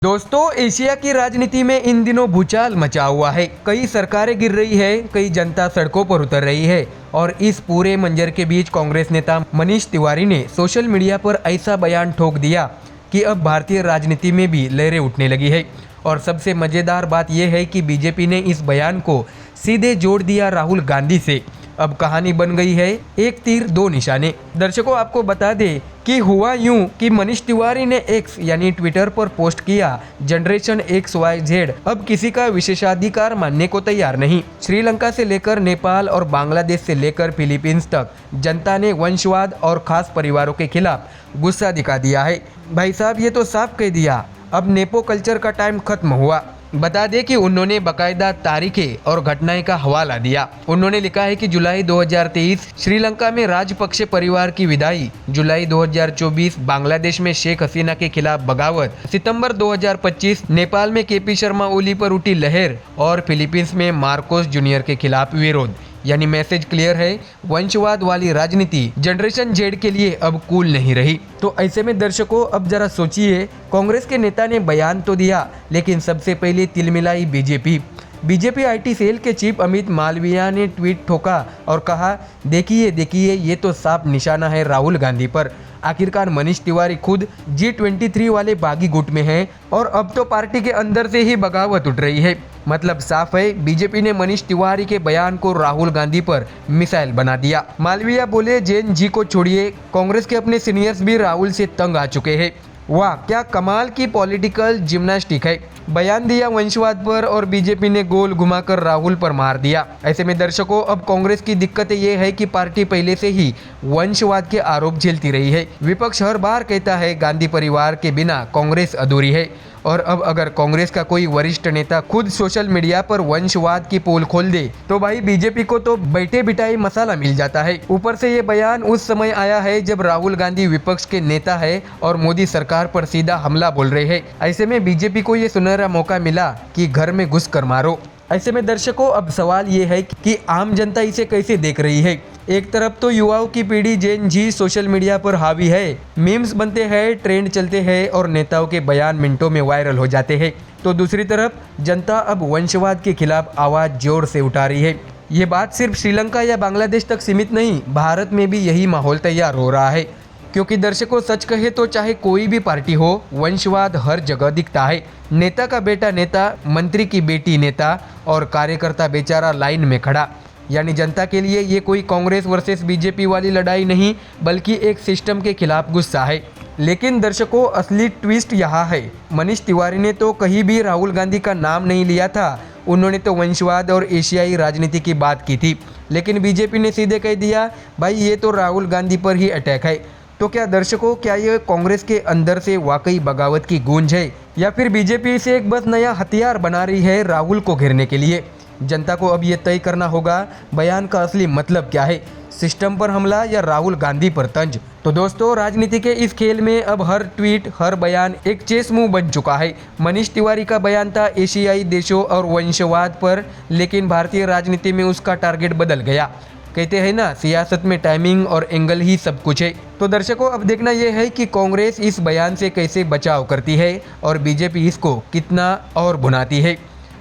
दोस्तों, एशिया की राजनीति में इन दिनों भूचाल मचा हुआ है। कई सरकारें गिर रही है, कई जनता सड़कों पर उतर रही है और इस पूरे मंजर के बीच कांग्रेस नेता मनीष तिवारी ने सोशल मीडिया पर ऐसा बयान ठोक दिया कि अब भारतीय राजनीति में भी लहरें उठने लगी है। और सबसे मजेदार बात यह है कि बीजेपी ने इस बयान को सीधे जोड़ दिया राहुल गांधी से। अब कहानी बन गई है एक तीर दो निशाने। दर्शकों, आपको बता दें कि हुआ यूं कि मनीष तिवारी ने एक्स यानी ट्विटर पर पोस्ट किया, जनरेशन XYZ अब किसी का विशेषाधिकार मानने को तैयार नहीं। श्रीलंका से लेकर नेपाल और बांग्लादेश से लेकर फिलीपींस तक जनता ने वंशवाद और खास परिवारों के खिलाफ गुस्सा दिखा दिया है। भाई साहब, ये तो साफ कह दिया, अब नेपो कल्चर का टाइम खत्म हुआ। बता दें कि उन्होंने बाकायदा तारीखें और घटनाएं का हवाला दिया। उन्होंने लिखा है कि जुलाई 2023 श्रीलंका में राजपक्षे परिवार की विदाई, जुलाई 2024 बांग्लादेश में शेख हसीना के खिलाफ बगावत, सितंबर 2025 नेपाल में केपी शर्मा ओली पर उठी लहर और फिलीपींस में मार्कोस जूनियर के खिलाफ विरोध। यानी मैसेज क्लियर है, वंशवाद वाली राजनीति जनरेशन जेड के लिए अब कूल नहीं रही। तो ऐसे में दर्शकों, अब जरा सोचिए, कांग्रेस के नेता ने बयान तो दिया, लेकिन सबसे पहले तिलमिलाई बीजेपी IT सेल के चीफ अमित मालविया ने ट्वीट ठोका और कहा, देखिए ये तो साफ निशाना है राहुल गांधी पर। आखिरकार मनीष तिवारी खुद G23 वाले बागी गुट में हैं और अब तो पार्टी के अंदर से ही बगावत उठ रही है। मतलब साफ है, बीजेपी ने मनीष तिवारी के बयान को राहुल गांधी पर मिसाइल बना दिया। मालविया बोले, जैन जी को छोड़िए, कांग्रेस के अपने सीनियर्स भी राहुल से तंग आ चुके हैं। वाह, क्या कमाल की पॉलिटिकल जिम्नास्टिक है। बयान दिया वंशवाद पर और बीजेपी ने गोल घुमाकर राहुल पर मार दिया। ऐसे में दर्शकों, अब कांग्रेस की दिक्कत ये है कि पार्टी पहले से ही वंशवाद के आरोप झेलती रही है। विपक्ष हर बार कहता है गांधी परिवार के बिना कांग्रेस अधूरी है, और अब अगर कांग्रेस का कोई वरिष्ठ नेता खुद सोशल मीडिया पर वंशवाद की पोल खोल दे तो भाई बीजेपी को तो बैठे बिठाई मसाला मिल जाता है। ऊपर से ये बयान उस समय आया है जब राहुल गांधी विपक्ष के नेता है और मोदी सरकार पर सीधा हमला बोल रहे हैं। ऐसे में बीजेपी को ये सुनहरा मौका मिला कि घर में घुस कर मारो। ऐसे में दर्शकों, अब सवाल ये है कि आम जनता इसे कैसे देख रही है। एक तरफ तो युवाओं की पीढ़ी जेन जी सोशल मीडिया पर हावी है, मीम्स बनते हैं, ट्रेंड चलते हैं और नेताओं के बयान मिनटों में वायरल हो जाते हैं। तो दूसरी तरफ जनता अब वंशवाद के खिलाफ आवाज़ जोर से उठा रही है। ये बात सिर्फ श्रीलंका या बांग्लादेश तक सीमित नहीं, भारत में भी यही माहौल तैयार हो रहा है। क्योंकि दर्शकों, सच कहे तो चाहे कोई भी पार्टी हो, वंशवाद हर जगह दिखता है। नेता का बेटा नेता, मंत्री की बेटी नेता और कार्यकर्ता बेचारा लाइन में खड़ा। यानी जनता के लिए ये कोई कांग्रेस वर्सेस बीजेपी वाली लड़ाई नहीं, बल्कि एक सिस्टम के खिलाफ गुस्सा है। लेकिन दर्शकों, असली ट्विस्ट यहाँ है, मनीष तिवारी ने तो कहीं भी राहुल गांधी का नाम नहीं लिया था। उन्होंने तो वंशवाद और एशियाई राजनीति की बात की थी, लेकिन बीजेपी ने सीधे कह दिया, भाई ये तो राहुल गांधी पर ही अटैक है। तो क्या दर्शकों, क्या ये कांग्रेस के अंदर से वाकई बगावत की गूंज है या फिर बीजेपी इसे एक बस नया हथियार बना रही है राहुल को घेरने के लिए? जनता को अब ये तय करना होगा, बयान का असली मतलब क्या है, सिस्टम पर हमला या राहुल गांधी पर तंज। तो दोस्तों, राजनीति के इस खेल में अब हर ट्वीट, हर बयान एक चेस मूव बन चुका है। मनीष तिवारी का बयान था एशियाई देशों और वंशवाद पर, लेकिन भारतीय राजनीति में उसका टारगेट बदल गया। कहते हैं ना, सियासत में टाइमिंग और एंगल ही सब कुछ है। तो दर्शकों, अब देखना यह है कि कांग्रेस इस बयान से कैसे बचाव करती है और बीजेपी इसको कितना और भुनाती है।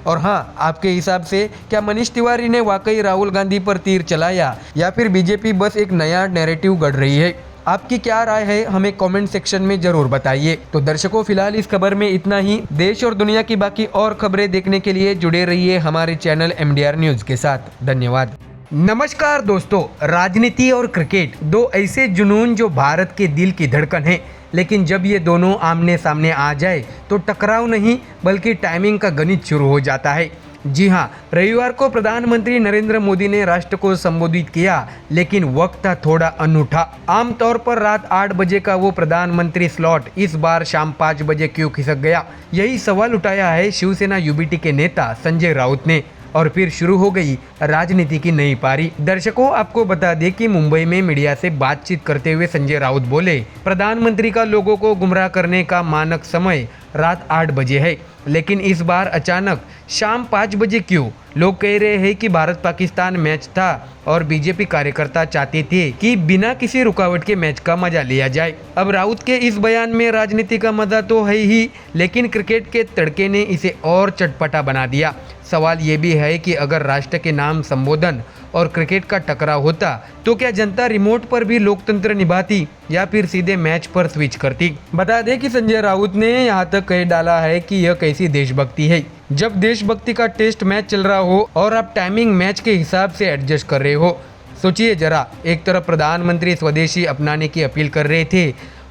और हाँ, आपके हिसाब से क्या मनीष तिवारी ने वाकई राहुल गांधी पर तीर चलाया या फिर बीजेपी बस एक नया नैरेटिव गढ़ रही है? आपकी क्या राय है, हमें कमेंट सेक्शन में जरूर बताइए। तो दर्शकों, फिलहाल इस खबर में इतना ही। देश और दुनिया की बाकी और खबरें देखने के लिए जुड़े रहिए हमारे चैनल MDR न्यूज के साथ। धन्यवाद। नमस्कार दोस्तों, राजनीति और क्रिकेट दो ऐसे जुनून जो भारत के दिल की धड़कन है, लेकिन जब ये दोनों आमने सामने आ जाए तो टकराव नहीं बल्कि टाइमिंग का गणित शुरू हो जाता है। जी हाँ, रविवार को प्रधानमंत्री नरेंद्र मोदी ने राष्ट्र को संबोधित किया, लेकिन वक्त था थोड़ा अनूठा। आमतौर पर रात 8 बजे का वो प्रधानमंत्री स्लॉट इस बार शाम 5 बजे क्यों खिसक गया? यही सवाल उठाया है शिवसेना UBT के नेता संजय राउत ने। और फिर शुरू हो गई राजनीति की नई पारी। दर्शकों, आपको बता दें कि मुंबई में मीडिया से बातचीत करते हुए संजय राउत बोले, प्रधानमंत्री का लोगों को गुमराह करने का मानक समय रात 8 बजे है, लेकिन इस बार अचानक शाम 5 बजे क्यों? लोग कह रहे हैं कि भारत पाकिस्तान मैच था और बीजेपी कार्यकर्ता चाहते थे कि बिना किसी रुकावट के मैच का मजा लिया जाए। अब राउत के इस बयान में राजनीति का मजा तो है ही, लेकिन क्रिकेट के तड़के ने इसे और चटपटा बना दिया। सवाल ये भी है कि अगर राष्ट्र के नाम संबोधन और क्रिकेट का टकराव होता तो क्या जनता रिमोट पर भी लोकतंत्र निभाती या फिर सीधे मैच पर स्विच करती? बता दें कि संजय राउत ने यहाँ तक कह डाला है कि यह कैसी देशभक्ति है जब देशभक्ति का टेस्ट मैच चल रहा हो और आप टाइमिंग मैच के हिसाब से एडजस्ट कर रहे हो। सोचिए जरा, एक तरफ प्रधानमंत्री स्वदेशी अपनाने की अपील कर रहे थे,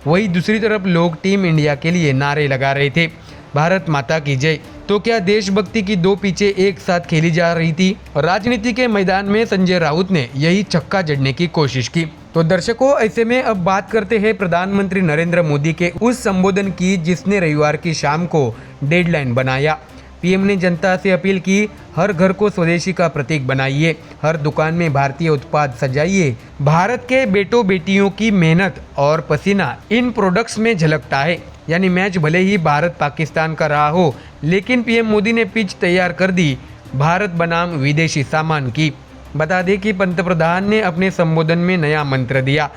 वहीं दूसरी तरफ लोग टीम इंडिया के लिए नारे लगा रहे थे, भारत माता की जय। तो क्या देशभक्ति की दो पिचें एक साथ खेली जा रही थी? राजनीति के मैदान में संजय राउत ने यही छक्का जड़ने की कोशिश की। तो दर्शकों, ऐसे में अब बात करते हैं प्रधानमंत्री नरेंद्र मोदी के उस संबोधन की जिसने रविवार की शाम को डेडलाइन बनाया। पीएम ने जनता से अपील की, हर घर को स्वदेशी का प्रतीक बनाइए, हर दुकान में भारतीय उत्पाद सजाइए। भारत के बेटों बेटियों की मेहनत और पसीना इन प्रोडक्ट्स में झलकता है। यानी मैच भले ही भारत पाकिस्तान का रहा हो, लेकिन पीएम मोदी ने पिच तैयार कर दी भारत बनाम विदेशी सामान की। बता दें कि पंतप्रधान ने अपने संबोधन में नया मंत्र दिया,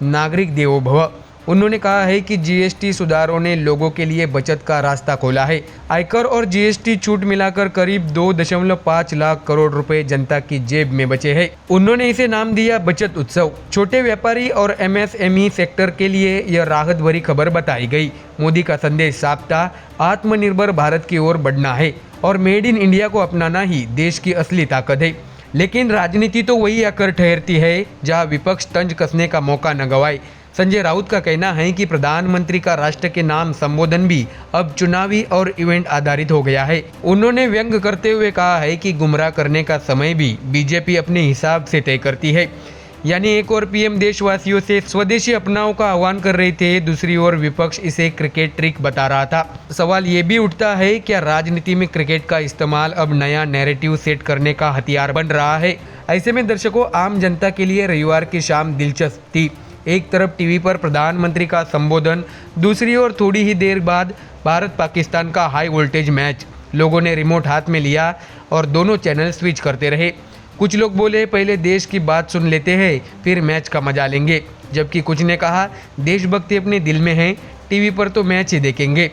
नागरिक देवो भव। उन्होंने कहा है कि जीएसटी सुधारों ने लोगों के लिए बचत का रास्ता खोला है। आयकर और जीएसटी छूट मिलाकर करीब 2.5 लाख करोड़ रुपए जनता की जेब में बचे हैं। उन्होंने इसे नाम दिया बचत उत्सव। छोटे व्यापारी और एमएसएमई सेक्टर के लिए यह राहत भरी खबर बताई गई। मोदी का संदेश साफ था, आत्मनिर्भर भारत की ओर बढ़ना है और मेड इन इंडिया को अपनाना ही देश की असली ताकत है। लेकिन राजनीति तो वही आकर ठहरती है जहाँ विपक्ष तंज कसने का मौका न गवाए। संजय राउत का कहना है कि प्रधानमंत्री का राष्ट्र के नाम संबोधन भी अब चुनावी और इवेंट आधारित हो गया है। उन्होंने व्यंग करते हुए कहा है कि गुमराह करने का समय भी बीजेपी अपने हिसाब से तय करती है। यानी एक और पीएम देशवासियों से स्वदेशी अपनाओ का आह्वान कर रहे थे, दूसरी ओर विपक्ष इसे क्रिकेट ट्रिक बता रहा था। सवाल ये भी उठता है, क्या राजनीति में क्रिकेट का इस्तेमाल अब नया नैरेटिव सेट करने का हथियार बन रहा है? ऐसे में दर्शकों, आम जनता के लिए रविवार की शाम दिलचस्प थी। एक तरफ टीवी पर प्रधानमंत्री का संबोधन, दूसरी ओर थोड़ी ही देर बाद भारत पाकिस्तान का हाई वोल्टेज मैच। लोगों ने रिमोट हाथ में लिया और दोनों चैनल स्विच करते रहे। कुछ लोग बोले, पहले देश की बात सुन लेते हैं, फिर मैच का मजा लेंगे। जबकि कुछ ने कहा, देशभक्ति अपने दिल में है, टीवी पर तो मैच ही देखेंगे।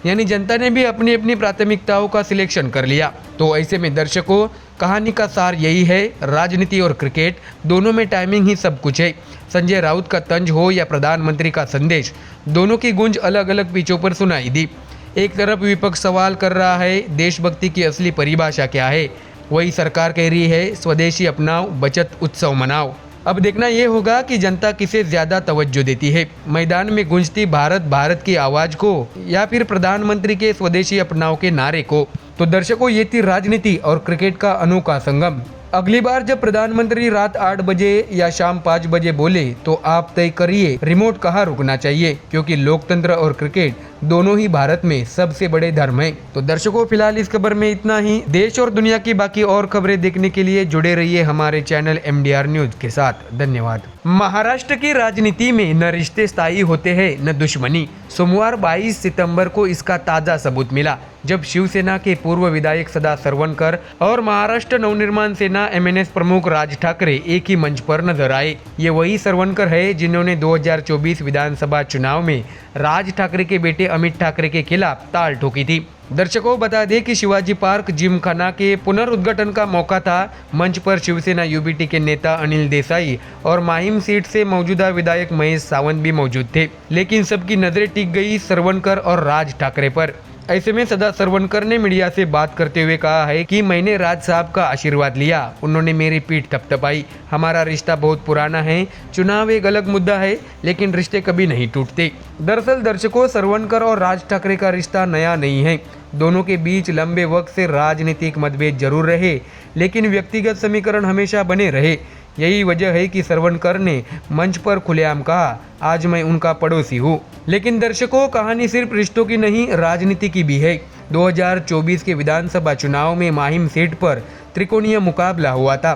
यानी जनता ने भी अपनी अपनी प्राथमिकताओं का सिलेक्शन कर लिया। तो ऐसे में दर्शकों, कहानी का सार यही है, राजनीति और क्रिकेट दोनों में टाइमिंग ही सब कुछ है। संजय राउत का तंज हो या प्रधानमंत्री का संदेश, दोनों की गूंज अलग अलग पिचों पर सुनाई दी। एक तरफ विपक्ष सवाल कर रहा है, देशभक्ति की असली परिभाषा क्या है? वही सरकार कह रही है, स्वदेशी अपनाओ, बचत उत्सव मनाओ। अब देखना ये होगा कि जनता किसे ज्यादा तवज्जो देती है, मैदान में गूंजती भारत भारत की आवाज को या फिर प्रधानमंत्री के स्वदेशी अपनाओ के नारे को। तो दर्शकों, ये थी राजनीति और क्रिकेट का अनोखा संगम। अगली बार जब प्रधानमंत्री रात 8 बजे या शाम 5 बजे बोले तो आप तय करिए रिमोट कहाँ रुकना चाहिए, क्योंकि लोकतंत्र और क्रिकेट दोनों ही भारत में सबसे बड़े धर्म हैं। तो दर्शकों, फिलहाल इस खबर में इतना ही। देश और दुनिया की बाकी और खबरें देखने के लिए जुड़े रहिए हमारे चैनल MDR न्यूज के साथ। धन्यवाद। महाराष्ट्र की राजनीति में न रिश्ते स्थायी होते हैं न दुश्मनी। सोमवार 22 सितंबर को इसका ताजा सबूत मिला, जब शिवसेना के पूर्व विधायक सदा सरवणकर और महाराष्ट्र नवनिर्माण सेना MNS प्रमुख राज ठाकरे एक ही मंच पर नजर आए। ये वही सरवणकर है जिन्होंने 2024 विधानसभा चुनाव में राज ठाकरे के बेटे अमित ठाकरे के खिलाफ ताल ठोकी थी। दर्शकों, बता दें कि शिवाजी पार्क जिमखाना के पुनर्उद्घाटन का मौका था। मंच पर शिवसेना UBT के नेता अनिल देसाई और माहिम सीट से मौजूदा विधायक महेश सावंत भी मौजूद थे, लेकिन सबकी नजरें टिक गई सरवणकर और राज ठाकरे पर। ऐसे में सदा सरवणकर ने मीडिया से बात करते हुए कहा है कि मैंने राज साहब का आशीर्वाद लिया, उन्होंने मेरी पीठ थपथपाई, हमारा रिश्ता बहुत पुराना है। चुनाव एक अलग मुद्दा है, लेकिन रिश्ते कभी नहीं टूटते। दरअसल दर्शकों, सरवणकर और राज ठाकरे का रिश्ता नया नहीं है। दोनों के बीच लंबे वक्त से राजनीतिक मतभेद जरूर रहे, लेकिन व्यक्तिगत समीकरण हमेशा बने रहे। यही वजह है कि सरवणकर ने मंच पर खुलेआम कहा, आज मैं उनका पड़ोसी हूँ। लेकिन दर्शकों, कहानी सिर्फ रिश्तों की नहीं, राजनीति की भी है। 2024 के विधानसभा चुनाव में माहिम सीट पर त्रिकोणीय मुकाबला हुआ था।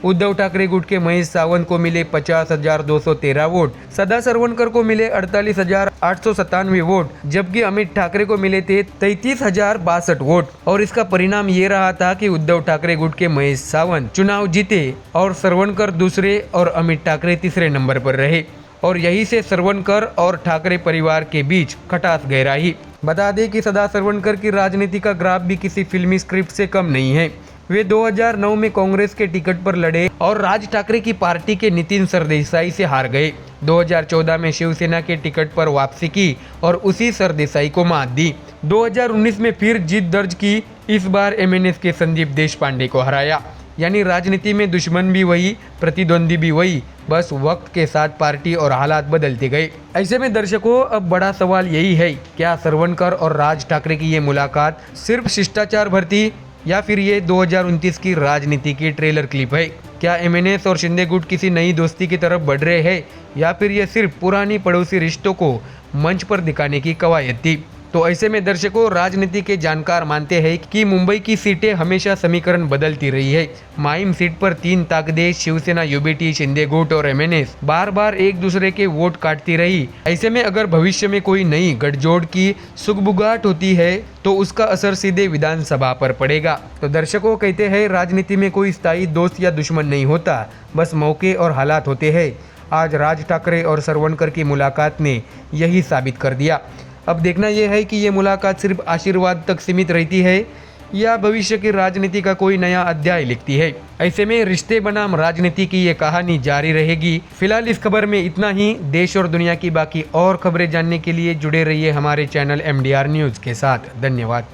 उद्धव ठाकरे गुट के महेश सावंत को मिले 50,213 वोट, सदा सरवणकर को मिले 48,897 वोट, जबकि अमित ठाकरे को मिले थे 33,062 वोट। और इसका परिणाम ये रहा था कि उद्धव ठाकरे गुट के महेश सावंत चुनाव जीते और सरवणकर दूसरे और अमित ठाकरे तीसरे नंबर पर रहे। और यही से सरवणकर और ठाकरे परिवार के बीच खटास गहराई। बता दें कि सदा सरवणकर की राजनीति का ग्राफ भी किसी फिल्मी स्क्रिप्ट से कम नहीं है। वे 2009 में कांग्रेस के टिकट पर लड़े और राज ठाकरे की पार्टी के नितिन सरदेसाई से हार गए। 2014 में शिवसेना के टिकट पर वापसी की और उसी सरदेसाई को मात दी। 2019 में फिर जीत दर्ज की, इस बार एमएनएस के संदीप देशपांडे को हराया। यानी राजनीति में दुश्मन भी वही, प्रतिद्वंदी भी वही, बस वक्त के साथ पार्टी और हालात बदलते गए। ऐसे में दर्शकों, अब बड़ा सवाल यही है, क्या सरवणकर और राज ठाकरे की ये मुलाकात सिर्फ शिष्टाचार भर थी या फिर ये 2029 की राजनीति की ट्रेलर क्लिप है? क्या एमएनएस और शिंदे गुट किसी नई दोस्ती की तरफ बढ़ रहे हैं या फिर ये सिर्फ पुरानी पड़ोसी रिश्तों को मंच पर दिखाने की कवायद थी? तो ऐसे में दर्शकों, राजनीति के जानकार मानते हैं कि मुंबई की सीटें हमेशा समीकरण बदलती रही है। माइम सीट पर 3 ताकदें शिवसेना, यूबीटी, शिंदे गुट और एमएनएस बार बार एक दूसरे के वोट काटती रही। ऐसे में अगर भविष्य में कोई नई गठजोड़ की सुगबुगाहट होती है तो उसका असर सीधे विधानसभा पर पड़ेगा। तो दर्शकों, कहते हैं राजनीति में कोई स्थायी दोस्त या दुश्मन नहीं होता, बस मौके और हालात होते हैं। आज राज ठाकरे और सरवणकर की मुलाकात ने यही साबित कर दिया। अब देखना यह है कि ये मुलाकात सिर्फ आशीर्वाद तक सीमित रहती है या भविष्य की राजनीति का कोई नया अध्याय लिखती है। ऐसे में रिश्ते बनाम राजनीति की ये कहानी जारी रहेगी। फिलहाल इस खबर में इतना ही। देश और दुनिया की बाकी और खबरें जानने के लिए जुड़े रहिए हमारे चैनल MDR न्यूज़ के साथ। धन्यवाद।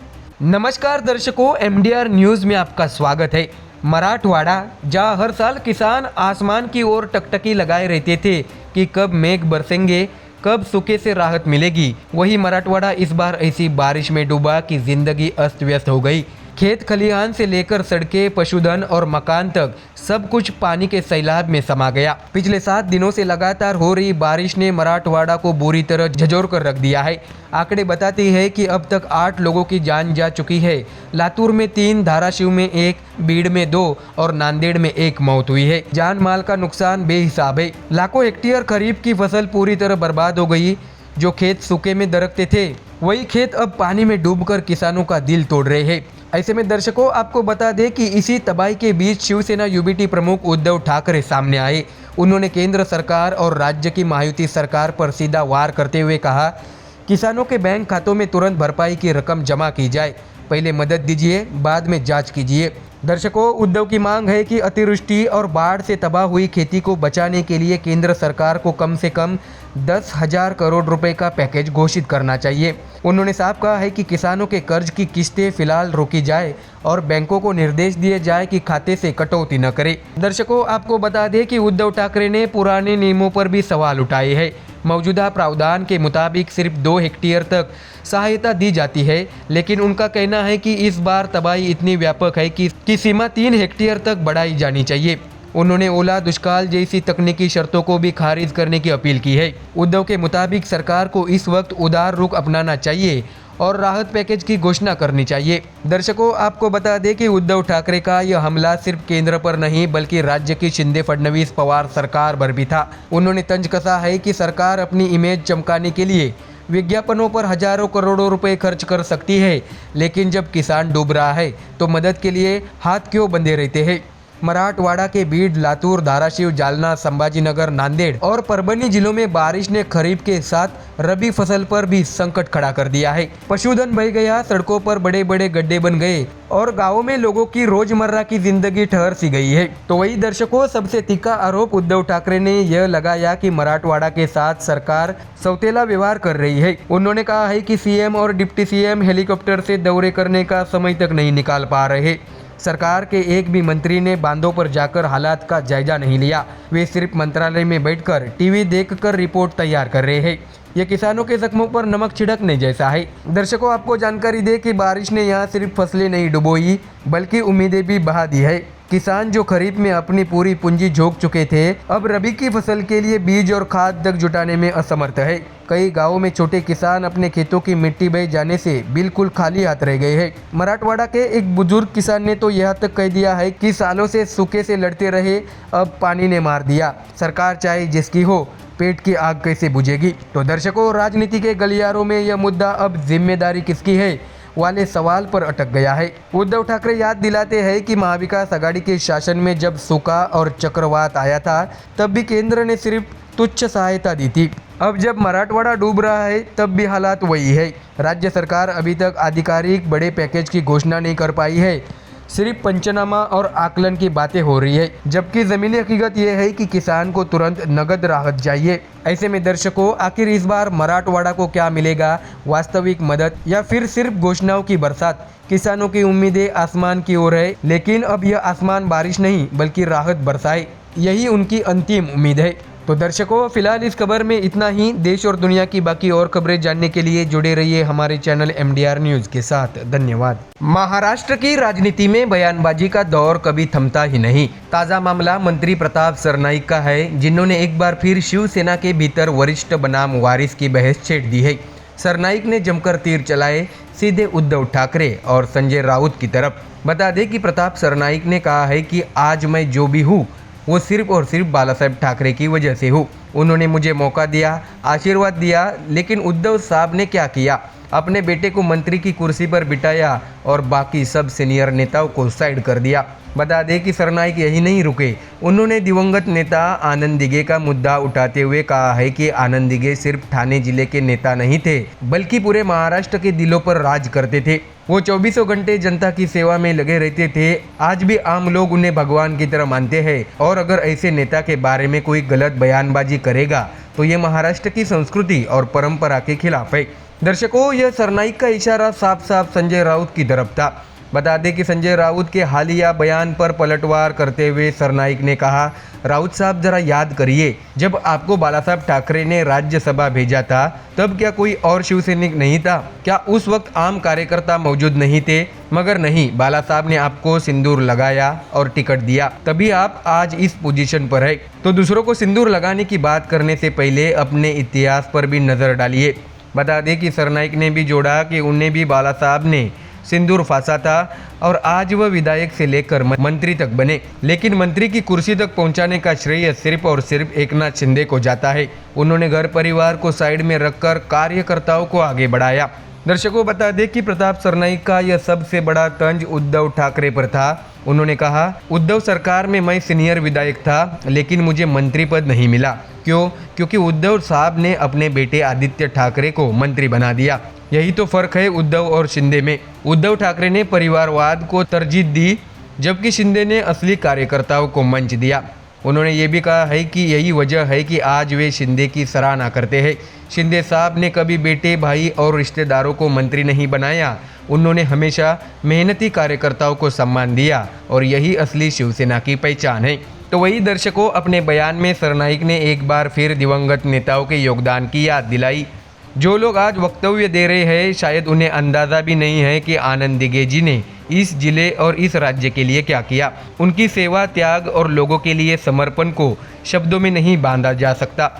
नमस्कार दर्शकों, MDR न्यूज़ में आपका स्वागत है। मराठवाड़ा, जहाँ हर साल किसान आसमान की ओर टकटकी लगाए रहते थे कि कब मेघ बरसेंगे, कब सूखे से राहत मिलेगी, वही मराठवाड़ा इस बार ऐसी बारिश में डूबा कि जिंदगी अस्त व्यस्त हो गई। खेत खलिहान से लेकर सड़कें, पशुधन और मकान तक सब कुछ पानी के सैलाब में समा गया। पिछले 7 दिनों से लगातार हो रही बारिश ने मराठवाड़ा को बुरी तरह झंझोर कर रख दिया है। आंकड़े बताते हैं कि अब तक 8 लोगों की जान जा चुकी है। लातूर में 3, धाराशिव में 1, बीड़ में 2 और नांदेड़ में 1 मौत हुई है। जान माल का नुकसान बेहिसाब है। लाखों हेक्टेयर खरीफ की फसल पूरी तरह बर्बाद हो गई। जो खेत सूखे में दरकते थे, वही खेत अब पानी में डूबकर किसानों का दिल तोड़ रहे हैं। ऐसे में दर्शकों, आपको बता दें कि इसी तबाही के बीच शिवसेना यूबीटी प्रमुख उद्धव ठाकरे सामने आए। उन्होंने केंद्र सरकार और राज्य की महायुति सरकार पर सीधा वार करते हुए कहा, किसानों के बैंक खातों में तुरंत भरपाई की रकम जमा की जाए। पहले मदद दीजिए, बाद में जांच कीजिए। दर्शकों, उद्धव की मांग है कि अतिवृष्टि और बाढ़ से तबाह हुई खेती को बचाने के लिए केंद्र सरकार को कम से कम 10,000 करोड़ रुपए का पैकेज घोषित करना चाहिए। उन्होंने साफ कहा है कि किसानों के कर्ज की किस्तें फिलहाल रोकी जाए और बैंकों को निर्देश दिए जाए कि खाते से कटौती न करें। दर्शकों, आपको बता दें कि उद्धव ठाकरे ने पुराने नियमों पर भी सवाल उठाए हैं। मौजूदा प्रावधान के मुताबिक सिर्फ 2 हेक्टेयर तक सहायता दी जाती है, लेकिन उनका कहना है कि इस बार तबाही इतनी व्यापक है कि सीमा 3 हेक्टेयर तक बढ़ाई जानी चाहिए। उन्होंने ओला दुष्काल जैसी तकनीकी शर्तों को भी खारिज करने की अपील की है। उद्धव के मुताबिक सरकार को इस वक्त उदार रुख अपनाना चाहिए और राहत पैकेज की घोषणा करनी चाहिए। दर्शकों, आपको बता दें कि उद्धव ठाकरे का यह हमला सिर्फ केंद्र पर नहीं बल्कि राज्य की शिंदे फडणवीस पवार सरकार पर भी था। उन्होंने तंज कसा है कि सरकार अपनी इमेज चमकाने के लिए विज्ञापनों पर हजारों करोड़ों रुपए खर्च कर सकती है, लेकिन जब किसान डूब रहा है तो मदद के लिए हाथ क्यों बंधे रहते हैं। मराठवाड़ा के बीड, लातूर, धाराशिव, जालना, संभाजीनगर, नांदेड़ और परभनी जिलों में बारिश ने खरीफ के साथ रबी फसल पर भी संकट खड़ा कर दिया है। पशुधन बह गया, सड़कों पर बड़े बड़े गड्ढे बन गए और गांवों में लोगों की रोजमर्रा की जिंदगी ठहर सी गई है। तो वही दर्शकों, सबसे तीखा आरोप उद्धव ठाकरे ने यह लगाया कि मराठवाड़ा के साथ सरकार सौतेला व्यवहार कर रही है। उन्होंने कहा है कि सीएम और डिप्टी सीएम हेलीकॉप्टर से दौरे करने का समय तक नहीं निकाल पा रहे। सरकार के एक भी मंत्री ने बांधों पर जाकर हालात का जायजा नहीं लिया। वे सिर्फ मंत्रालय में बैठकर टीवी देखकर रिपोर्ट तैयार कर रहे हैं। ये किसानों के जख्मों पर नमक छिड़कने जैसा है। दर्शकों, आपको जानकारी दे कि बारिश ने यहाँ सिर्फ फसलें नहीं डुबोई बल्कि उम्मीदें भी बहा दी है। किसान जो खरीफ में अपनी पूरी पूंजी झोंक चुके थे, अब रबी की फसल के लिए बीज और खाद तक जुटाने में असमर्थ है। कई गांवों में छोटे किसान अपने खेतों की मिट्टी बह जाने से बिल्कुल खाली हाथ रह गए हैं। मराठवाड़ा के एक बुजुर्ग किसान ने तो यह तक कह दिया है कि सालों से सूखे से लड़ते रहे, अब पानी ने मार दिया। सरकार चाहे जिसकी हो, पेट की आग कैसे बुझेगी। तो दर्शकों, राजनीति के गलियारों में यह मुद्दा अब जिम्मेदारी किसकी है वाले सवाल पर अटक गया है। उद्धव ठाकरे याद दिलाते हैं कि महाविकास आघाड़ी के शासन में जब सूखा और चक्रवात आया था, तब भी केंद्र ने सिर्फ तुच्छ सहायता दी थी। अब जब मराठवाड़ा डूब रहा है, तब भी हालात वही है। राज्य सरकार अभी तक आधिकारिक बड़े पैकेज की घोषणा नहीं कर पाई है, सिर्फ पंचनामा और आकलन की बातें हो रही है, जबकि ज़मीनी हकीकत यह है कि किसान को तुरंत नगद राहत चाहिए। ऐसे में दर्शकों, आखिर इस बार मराठवाड़ा को क्या मिलेगा, वास्तविक मदद या फिर सिर्फ घोषणाओं की बरसात? किसानों की उम्मीदें आसमान की ओर है, लेकिन अब यह आसमान बारिश नहीं बल्कि राहत बरसाए, यही उनकी अंतिम उम्मीद है। तो दर्शकों, फिलहाल इस खबर में इतना ही। देश और दुनिया की बाकी और खबरें जानने के लिए जुड़े रहिए हमारे चैनल MDR न्यूज के साथ। धन्यवाद। महाराष्ट्र की राजनीति में बयानबाजी का दौर कभी थमता ही नहीं। ताजा मामला मंत्री प्रताप सरनाईक का है, जिन्होंने एक बार फिर शिवसेना के भीतर वरिष्ठ बनाम वारिस की बहस छेड़ दी है। सरनाईक ने जमकर तीर चलाए सीधे उद्धव ठाकरे और संजय राउत की तरफ। बता दें कि प्रताप सरनाईक ने कहा है कि आज मैं जो भी हूँ वो सिर्फ और सिर्फ बाला साहेब ठाकरे की वजह से हूँ। उन्होंने मुझे मौका दिया, आशीर्वाद दिया, लेकिन उद्धव साहब ने क्या किया? अपने बेटे को मंत्री की कुर्सी पर बिठाया और बाकी सब सीनियर नेताओं को साइड कर दिया। बता दें कि सरनाईक यही नहीं रुके, उन्होंने दिवंगत नेता आनंद दिघे का मुद्दा उठाते हुए कहा है कि आनंद दिघे सिर्फ ठाणे जिले के नेता नहीं थे, बल्कि पूरे महाराष्ट्र के दिलों पर राज करते थे। वो 24 घंटे जनता की सेवा में लगे रहते थे। आज भी आम लोग उन्हें भगवान की तरह मानते हैं, और अगर ऐसे नेता के बारे में कोई गलत बयानबाजी करेगा तो ये महाराष्ट्र की संस्कृति और परंपरा के खिलाफ है। दर्शकों, यह सरनाईक का इशारा साफ साफ संजय राउत की तरफ था। बता दें कि संजय राउत के हालिया बयान पर पलटवार करते हुए सरनाईक ने कहा, राउत साहब जरा याद करिए, जब आपको बाला साहब ठाकरे ने राज्यसभा भेजा था तब क्या कोई और शिवसैनिक नहीं था? क्या उस वक्त आम कार्यकर्ता मौजूद नहीं थे? मगर नहीं, बाला साहब ने आपको सिंदूर लगाया और टिकट दिया, तभी आप आज इस पोजीशन पर है। तो दूसरों को सिंदूर लगाने की बात करने से पहले अपने इतिहास पर भी नजर डालिए। बता दें कि सरनाईक ने भी जोड़ा कि उन्हें भी बाला साहब ने सिंदूर फांसा था और आज वह विधायक से लेकर मंत्री तक बने, लेकिन मंत्री की कुर्सी तक पहुंचाने का श्रेय सिर्फ और सिर्फ एकनाथ शिंदे को जाता है। उन्होंने घर परिवार को साइड में रखकर कार्यकर्ताओं को आगे बढ़ाया। दर्शकों, बता दें कि प्रताप सरनाईक का यह सबसे बड़ा तंज उद्धव ठाकरे पर था। उन्होंने कहा, उद्धव सरकार में मैं सीनियर विधायक था, लेकिन मुझे मंत्री पद नहीं मिला। क्यों? क्योंकि उद्धव साहब ने अपने बेटे आदित्य ठाकरे को मंत्री बना दिया। यही तो फर्क है उद्धव और शिंदे में। उद्धव ठाकरे ने परिवारवाद को तरजीह दी, जबकि शिंदे ने असली कार्यकर्ताओं को मंच दिया। उन्होंने ये भी कहा है कि यही वजह है कि आज वे शिंदे की सराहना करते हैं। शिंदे साहब ने कभी बेटे, भाई और रिश्तेदारों को मंत्री नहीं बनाया। उन्होंने हमेशा मेहनती कार्यकर्ताओं को सम्मान दिया, और यही असली शिवसेना की पहचान है। तो वही दर्शकों, अपने बयान में सरनाईक ने एक बार फिर दिवंगत नेताओं के योगदान की याद दिलाई। जो लोग आज वक्तव्य दे रहे हैं, शायद उन्हें अंदाज़ा भी नहीं है कि आनंद दिघे जी ने इस जिले और इस राज्य के लिए क्या किया। उनकी सेवा, त्याग और लोगों के लिए समर्पण को शब्दों में नहीं बांधा जा सकता।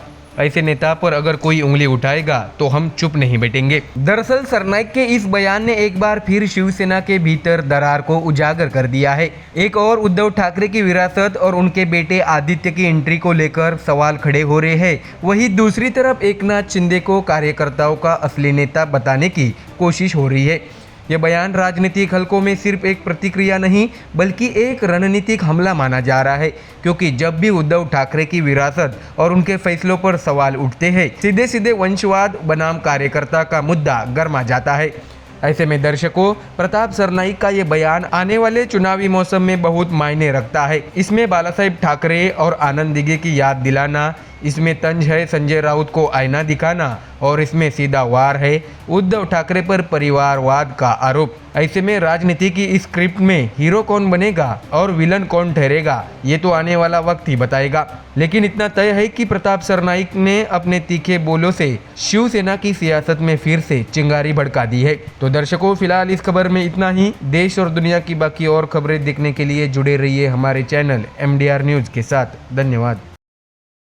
ऐसे नेता पर अगर कोई उंगली उठाएगा तो हम चुप नहीं बैठेंगे। दरअसल सरनाईक के इस बयान ने एक बार फिर शिवसेना के भीतर दरार को उजागर कर दिया है। एक और उद्धव ठाकरे की विरासत और उनके बेटे आदित्य की एंट्री को लेकर सवाल खड़े हो रहे हैं। वहीं दूसरी तरफ एकनाथ शिंदे को कार्यकर्ताओं का असली नेता बताने की कोशिश हो रही है। यह बयान राजनीतिक हलकों में सिर्फ एक प्रतिक्रिया नहीं बल्कि एक रणनीतिक हमला माना जा रहा है, क्योंकि जब भी उद्धव ठाकरे की विरासत और उनके फैसलों पर सवाल उठते हैं, सीधे सीधे वंशवाद बनाम कार्यकर्ता का मुद्दा गर्मा जाता है। ऐसे में दर्शकों, प्रताप सरनाईक का ये बयान आने वाले चुनावी मौसम में बहुत मायने रखता है। इसमें बाला साहेब ठाकरे और आनंद दिघे की याद दिलाना, इसमें तंज है संजय राउत को आईना दिखाना और इसमें सीधा वार है उद्धव ठाकरे पर परिवारवाद का आरोप। ऐसे में राजनीति की इस स्क्रिप्ट में हीरो कौन बनेगा और विलन कौन ठहरेगा ये तो आने वाला वक्त ही बताएगा। लेकिन इतना तय है कि प्रताप सरनाईक ने अपने तीखे बोलों से शिवसेना की सियासत में फिर से चिंगारी भड़का दी है। तो दर्शकों, फिलहाल इस खबर में इतना ही। देश और दुनिया की बाकी और खबरें देखने के लिए जुड़े रहिए हमारे चैनल MDR न्यूज के साथ। धन्यवाद।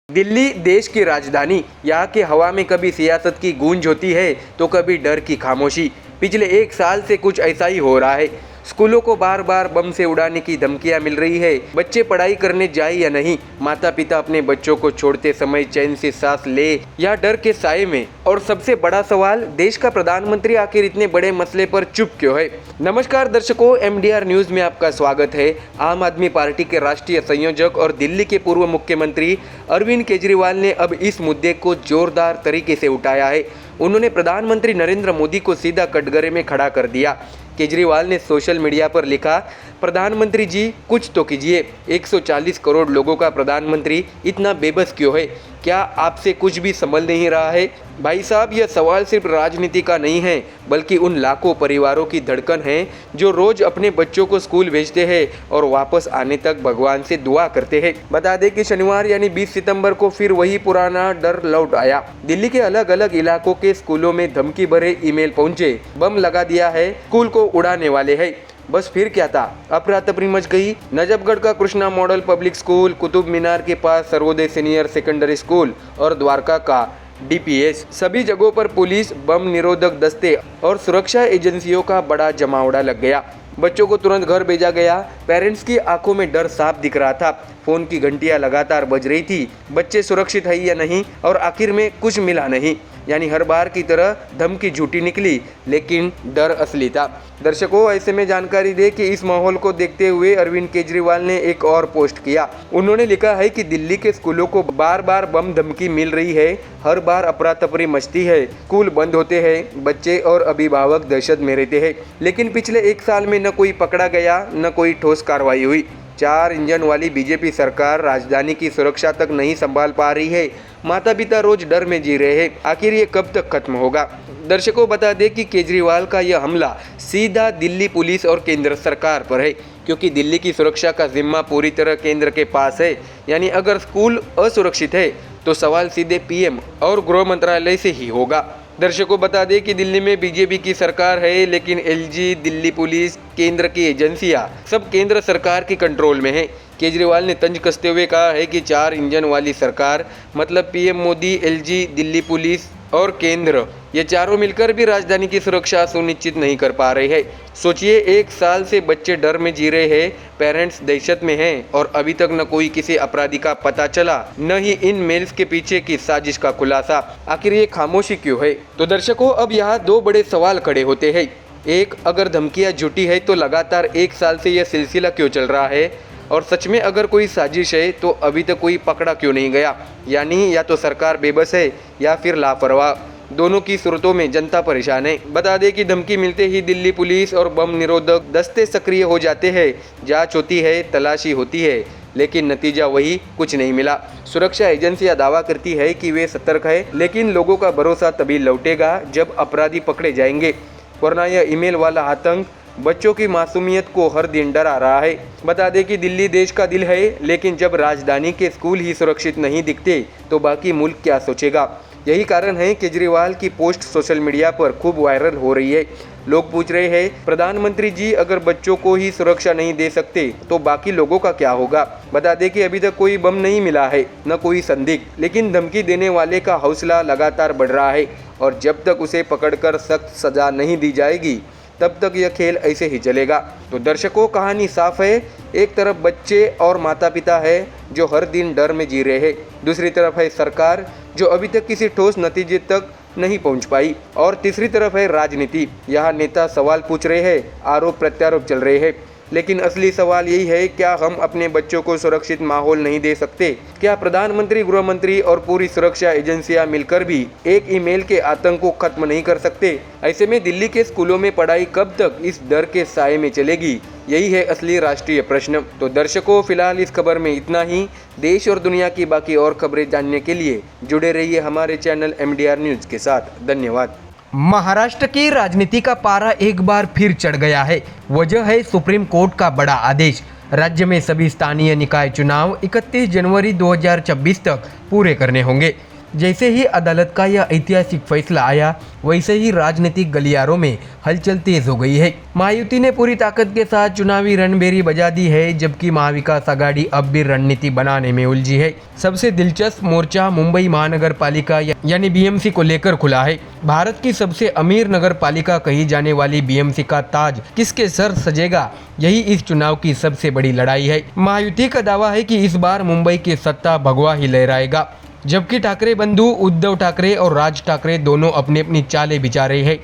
दिल्ली देश की राजधानी, यहाँ की हवा में कभी सियासत की गूंज होती है तो कभी डर की खामोशी। पिछले 1 साल से कुछ ऐसा ही हो रहा है। स्कूलों को बार बार बम से उड़ाने की धमकियां मिल रही है। बच्चे पढ़ाई करने जाए या नहीं, माता पिता अपने बच्चों को छोड़ते समय चैन से सांस ले या डर के साए में। और सबसे बड़ा सवाल, देश का प्रधानमंत्री आखिर इतने बड़े मसले पर चुप क्यों है। नमस्कार दर्शकों, MDR न्यूज में आपका स्वागत है। आम आदमी पार्टी के राष्ट्रीय संयोजक और दिल्ली के पूर्व मुख्यमंत्री अरविंद केजरीवाल ने अब इस मुद्दे को जोरदार तरीके से उठाया है। उन्होंने प्रधानमंत्री नरेंद्र मोदी को सीधा कटघरे में खड़ा कर दिया। केजरीवाल ने सोशल मीडिया पर लिखा, प्रधानमंत्री जी कुछ तो कीजिए। 140 करोड़ लोगों का प्रधानमंत्री इतना बेबस क्यों है? क्या आपसे कुछ भी समझ नहीं रहा है? भाई साहब, यह सवाल सिर्फ राजनीति का नहीं है, बल्कि उन लाखों परिवारों की धड़कन है जो रोज अपने बच्चों को स्कूल भेजते हैं और वापस आने तक भगवान से दुआ करते हैं। बता दें कि शनिवार यानी 20 सितंबर को फिर वही पुराना डर लौट आया। दिल्ली के अलग अलग इलाकों के स्कूलों में धमकी भरे ईमेल पहुंचे, बम लगा दिया है, स्कूल को उड़ाने वाले हैं। बस फिर क्या था, अफरा तफरी मच गई। नजफगढ़ का Krishna model public school, Qutub Minar के पास सर्वोदय सीनियर सेकेंडरी स्कूल और द्वारका का DPS, सभी जगहों पर पुलिस, बम निरोधक दस्ते और सुरक्षा एजेंसियों का बड़ा जमावड़ा लग गया। बच्चों को तुरंत घर भेजा गया। पेरेंट्स की आंखों में डर साफ दिख रहा था। फोन की घंटियां लगातार बज रही थी, बच्चे सुरक्षित है या नहीं, और आखिर में कुछ मिला नहीं। यानी हर बार की तरह धमकी झूठी निकली, लेकिन डर असली था। दर्शकों, ऐसे में जानकारी दे कि इस माहौल को देखते हुए अरविंद केजरीवाल ने एक और पोस्ट किया। उन्होंने लिखा है कि दिल्ली के स्कूलों को बार बार बम धमकी मिल रही है, हर बार अफरा तफरी मचती है, स्कूल बंद होते हैं, बच्चे और अभिभावक दहशत में रहते हैं। लेकिन पिछले 1 साल में न कोई पकड़ा गया, न कोई ठोस कार्रवाई हुई। 4 इंजन वाली बीजेपी सरकार राजधानी की सुरक्षा तक नहीं संभाल पा रही है। माता पिता रोज डर में जी रहे हैं। आखिर ये कब तक खत्म होगा? दर्शकों, बता दें कि केजरीवाल का यह हमला सीधा दिल्ली पुलिस और केंद्र सरकार पर है, क्योंकि दिल्ली की सुरक्षा का जिम्मा पूरी तरह केंद्र के पास है। यानी अगर स्कूल असुरक्षित है तो सवाल सीधे PM और गृह मंत्रालय से ही होगा। दर्शकों, बता दें कि दिल्ली में बीजेपी की सरकार है, लेकिन LG, दिल्ली पुलिस, केंद्र की एजेंसियां सब केंद्र सरकार की कंट्रोल में है। केजरीवाल ने तंज कसते हुए कहा है कि 4 इंजन वाली सरकार मतलब PM Modi, LG, Delhi police और केंद्र, ये चारों मिलकर भी राजधानी की सुरक्षा सुनिश्चित नहीं कर पा रहे हैं। सोचिए, 1 साल से बच्चे डर में जी रहे हैं, पेरेंट्स दहशत में हैं और अभी तक न कोई किसी अपराधी का पता चला, न ही इन मेल्स के पीछे की साजिश का खुलासा। आखिर ये खामोशी क्यों है? तो दर्शकों, अब यहाँ 2 बड़े सवाल खड़े होते हैं। एक, अगर धमकियाँ झूठी है तो लगातार 1 साल से यह सिलसिला क्यों चल रहा है? और सच में अगर कोई साजिश है तो अभी तक कोई पकड़ा क्यों नहीं गया? यानी या तो सरकार बेबस है या फिर लापरवाह। दोनों की सूरतों में जनता परेशान है। बता दें कि धमकी मिलते ही दिल्ली पुलिस और बम निरोधक दस्ते सक्रिय हो जाते हैं। जांच होती है, तलाशी होती है, लेकिन नतीजा वही, कुछ नहीं मिला। सुरक्षा एजेंसियां दावा करती है कि वे सतर्क है, लेकिन लोगों का भरोसा तभी लौटेगा जब अपराधी पकड़े जाएंगे, वरना यह ईमेल वाला आतंक बच्चों की मासूमियत को हर दिन डरा रहा है। बता दें कि दिल्ली देश का दिल है, लेकिन जब राजधानी के स्कूल ही सुरक्षित नहीं दिखते तो बाकी मुल्क क्या सोचेगा? यही कारण है केजरीवाल की पोस्ट सोशल मीडिया पर खूब वायरल हो रही है। लोग पूछ रहे हैं, प्रधानमंत्री जी अगर बच्चों को ही सुरक्षा नहीं दे सकते तो बाकी लोगों का क्या होगा? बता दें कि अभी तक कोई बम नहीं मिला है, न कोई संदिग्ध, लेकिन धमकी देने वाले का हौसला लगातार बढ़ रहा है और जब तक उसे पकड़कर सख्त सजा नहीं दी जाएगी तब तक यह खेल ऐसे ही चलेगा। तो दर्शकों, कहानी साफ है। एक तरफ बच्चे और माता पिता है जो हर दिन डर में जी रहे हैं, दूसरी तरफ है सरकार जो अभी तक किसी ठोस नतीजे तक नहीं पहुंच पाई, और तीसरी तरफ है राजनीति। यहाँ नेता सवाल पूछ रहे हैं, आरोप प्रत्यारोप चल रहे हैं, लेकिन असली सवाल यही है, क्या हम अपने बच्चों को सुरक्षित माहौल नहीं दे सकते? क्या प्रधानमंत्री, गृह मंत्री और पूरी सुरक्षा एजेंसियां मिलकर भी एक ईमेल के आतंक को खत्म नहीं कर सकते? ऐसे में दिल्ली के स्कूलों में पढ़ाई कब तक इस डर के साए में चलेगी, यही है असली राष्ट्रीय प्रश्न। तो दर्शकों, फिलहाल इस खबर में इतना ही। देश और दुनिया की बाकी और खबरें जानने के लिए जुड़े रहिए हमारे चैनल MDR न्यूज़ के साथ। धन्यवाद। महाराष्ट्र की राजनीति का पारा एक बार फिर चढ़ गया है। वजह है सुप्रीम कोर्ट का बड़ा आदेश। राज्य में सभी स्थानीय निकाय चुनाव 31 जनवरी 2026 तक पूरे करने होंगे। जैसे ही अदालत का यह ऐतिहासिक फैसला आया, वैसे ही राजनीतिक गलियारों में हलचल तेज हो गई है। महायुति ने पूरी ताकत के साथ चुनावी रणबेरी बजा दी है, जबकि महाविकास आघाड़ी अब भी रणनीति बनाने में उलझी है। सबसे दिलचस्प मोर्चा मुंबई महानगर पालिका यानी BMC को लेकर खुला है। भारत की सबसे अमीर नगर पालिका कही जाने वाली BMC का ताज किसके सर सजेगा, यही इस चुनाव की सबसे बड़ी लड़ाई है। महायुति का दावा है कि इस बार मुंबई की सत्ता भगवा ही लहराएगा, जबकि ठाकरे बंधु उद्धव ठाकरे और राज ठाकरे दोनों अपनी अपनी चालें बिछा रहे हैं।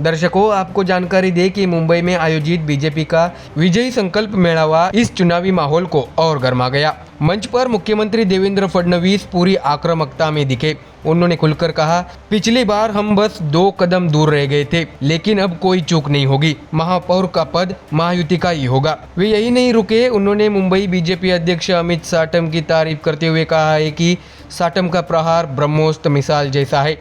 दर्शकों, आपको जानकारी दे कि मुंबई में आयोजित बीजेपी का विजयी संकल्प मेळावा इस चुनावी माहौल को और गर्मा गया। मंच पर मुख्यमंत्री देवेंद्र फडणवीस पूरी आक्रामकता में दिखे। उन्होंने खुलकर कहा, पिछली बार हम बस 2 कदम दूर रह गए थे, लेकिन अब कोई चूक नहीं होगी। महापौर का पद महायुति का ही होगा। वे यही नहीं रुके, उन्होंने मुंबई बीजेपी अध्यक्ष अमित साटम की तारीफ करते हुए कहा है कि साटम का प्रहार ब्रह्मोस्त्र मिसाल जैसा है।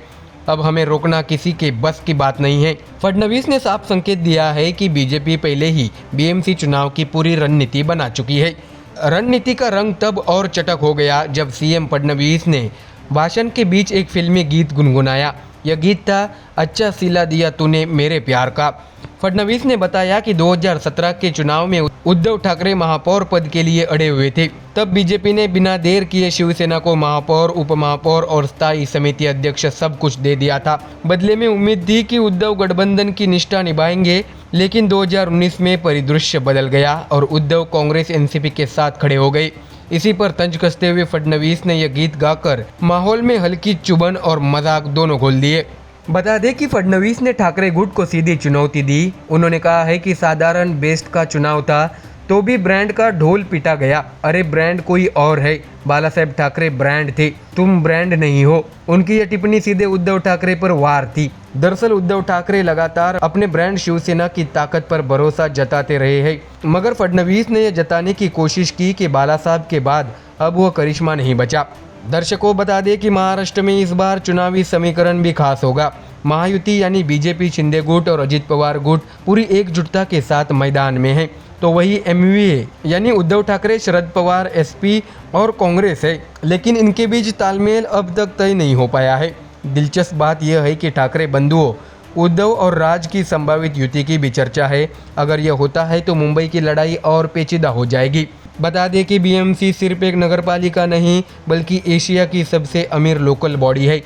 अब हमें रोकना किसी के बस की बात नहीं है। फडणवीस ने साफ संकेत दिया है कि बीजेपी पहले ही BMC चुनाव की पूरी रणनीति बना चुकी है। रणनीति का रंग तब और चटक हो गया जब CM फडणवीस ने भाषण के बीच एक फिल्मी गीत गुनगुनाया। यह गीत था, अच्छा सिला दिया तूने मेरे प्यार का। फडणवीस ने बताया कि 2017 के चुनाव में उद्धव ठाकरे महापौर पद के लिए अड़े हुए थे। तब बीजेपी ने बिना देर किए शिवसेना को महापौर, उपमहापौर और स्थायी समिति अध्यक्ष सब कुछ दे दिया था। बदले में उम्मीद थी कि उद्धव गठबंधन की निष्ठा निभाएंगे, लेकिन 2019 में परिदृश्य बदल गया और उद्धव कांग्रेस NCP के साथ खड़े हो गए। इसी पर तंज कसते हुए फडणवीस ने यह गीत गाकर माहौल में हल्की चुभन और मजाक दोनों खोल दिए। बता दें कि फडणवीस ने ठाकरे गुट को सीधी चुनौती दी। उन्होंने कहा है कि साधारण बेस्ट का चुनाव था तो भी ब्रांड का ढोल पीटा गया। अरे ब्रांड कोई और है, बाला साहेब ठाकरे ब्रांड थे, तुम ब्रांड नहीं हो। उनकी यह टिप्पणी सीधे उद्धव ठाकरे पर वार थी। दरअसल उद्धव ठाकरे लगातार अपने ब्रांड शिवसेना की ताकत पर भरोसा जताते रहे हैं, मगर फडणवीस ने यह जताने की कोशिश की कि बाला साहब के बाद अब वह करिश्मा नहीं बचा। दर्शकों, बता दें कि महाराष्ट्र में इस बार चुनावी समीकरण भी खास होगा। महायुति यानी बीजेपी, शिंदे गुट और अजित पवार गुट पूरी एकजुटता के साथ मैदान में है, तो वही MVA यानी उद्धव ठाकरे, शरद पवार, SP और कांग्रेस है, लेकिन इनके बीच तालमेल अब तक तय नहीं हो पाया है। दिलचस्प बात यह है कि ठाकरे बंधुओं उद्धव और राज की संभावित युति की भी चर्चा है। अगर यह होता है तो मुंबई की लड़ाई और पेचीदा हो जाएगी। बता दें कि BMC सिर्फ एक नगरपालिका नहीं, बल्कि एशिया की सबसे अमीर लोकल बॉडी है।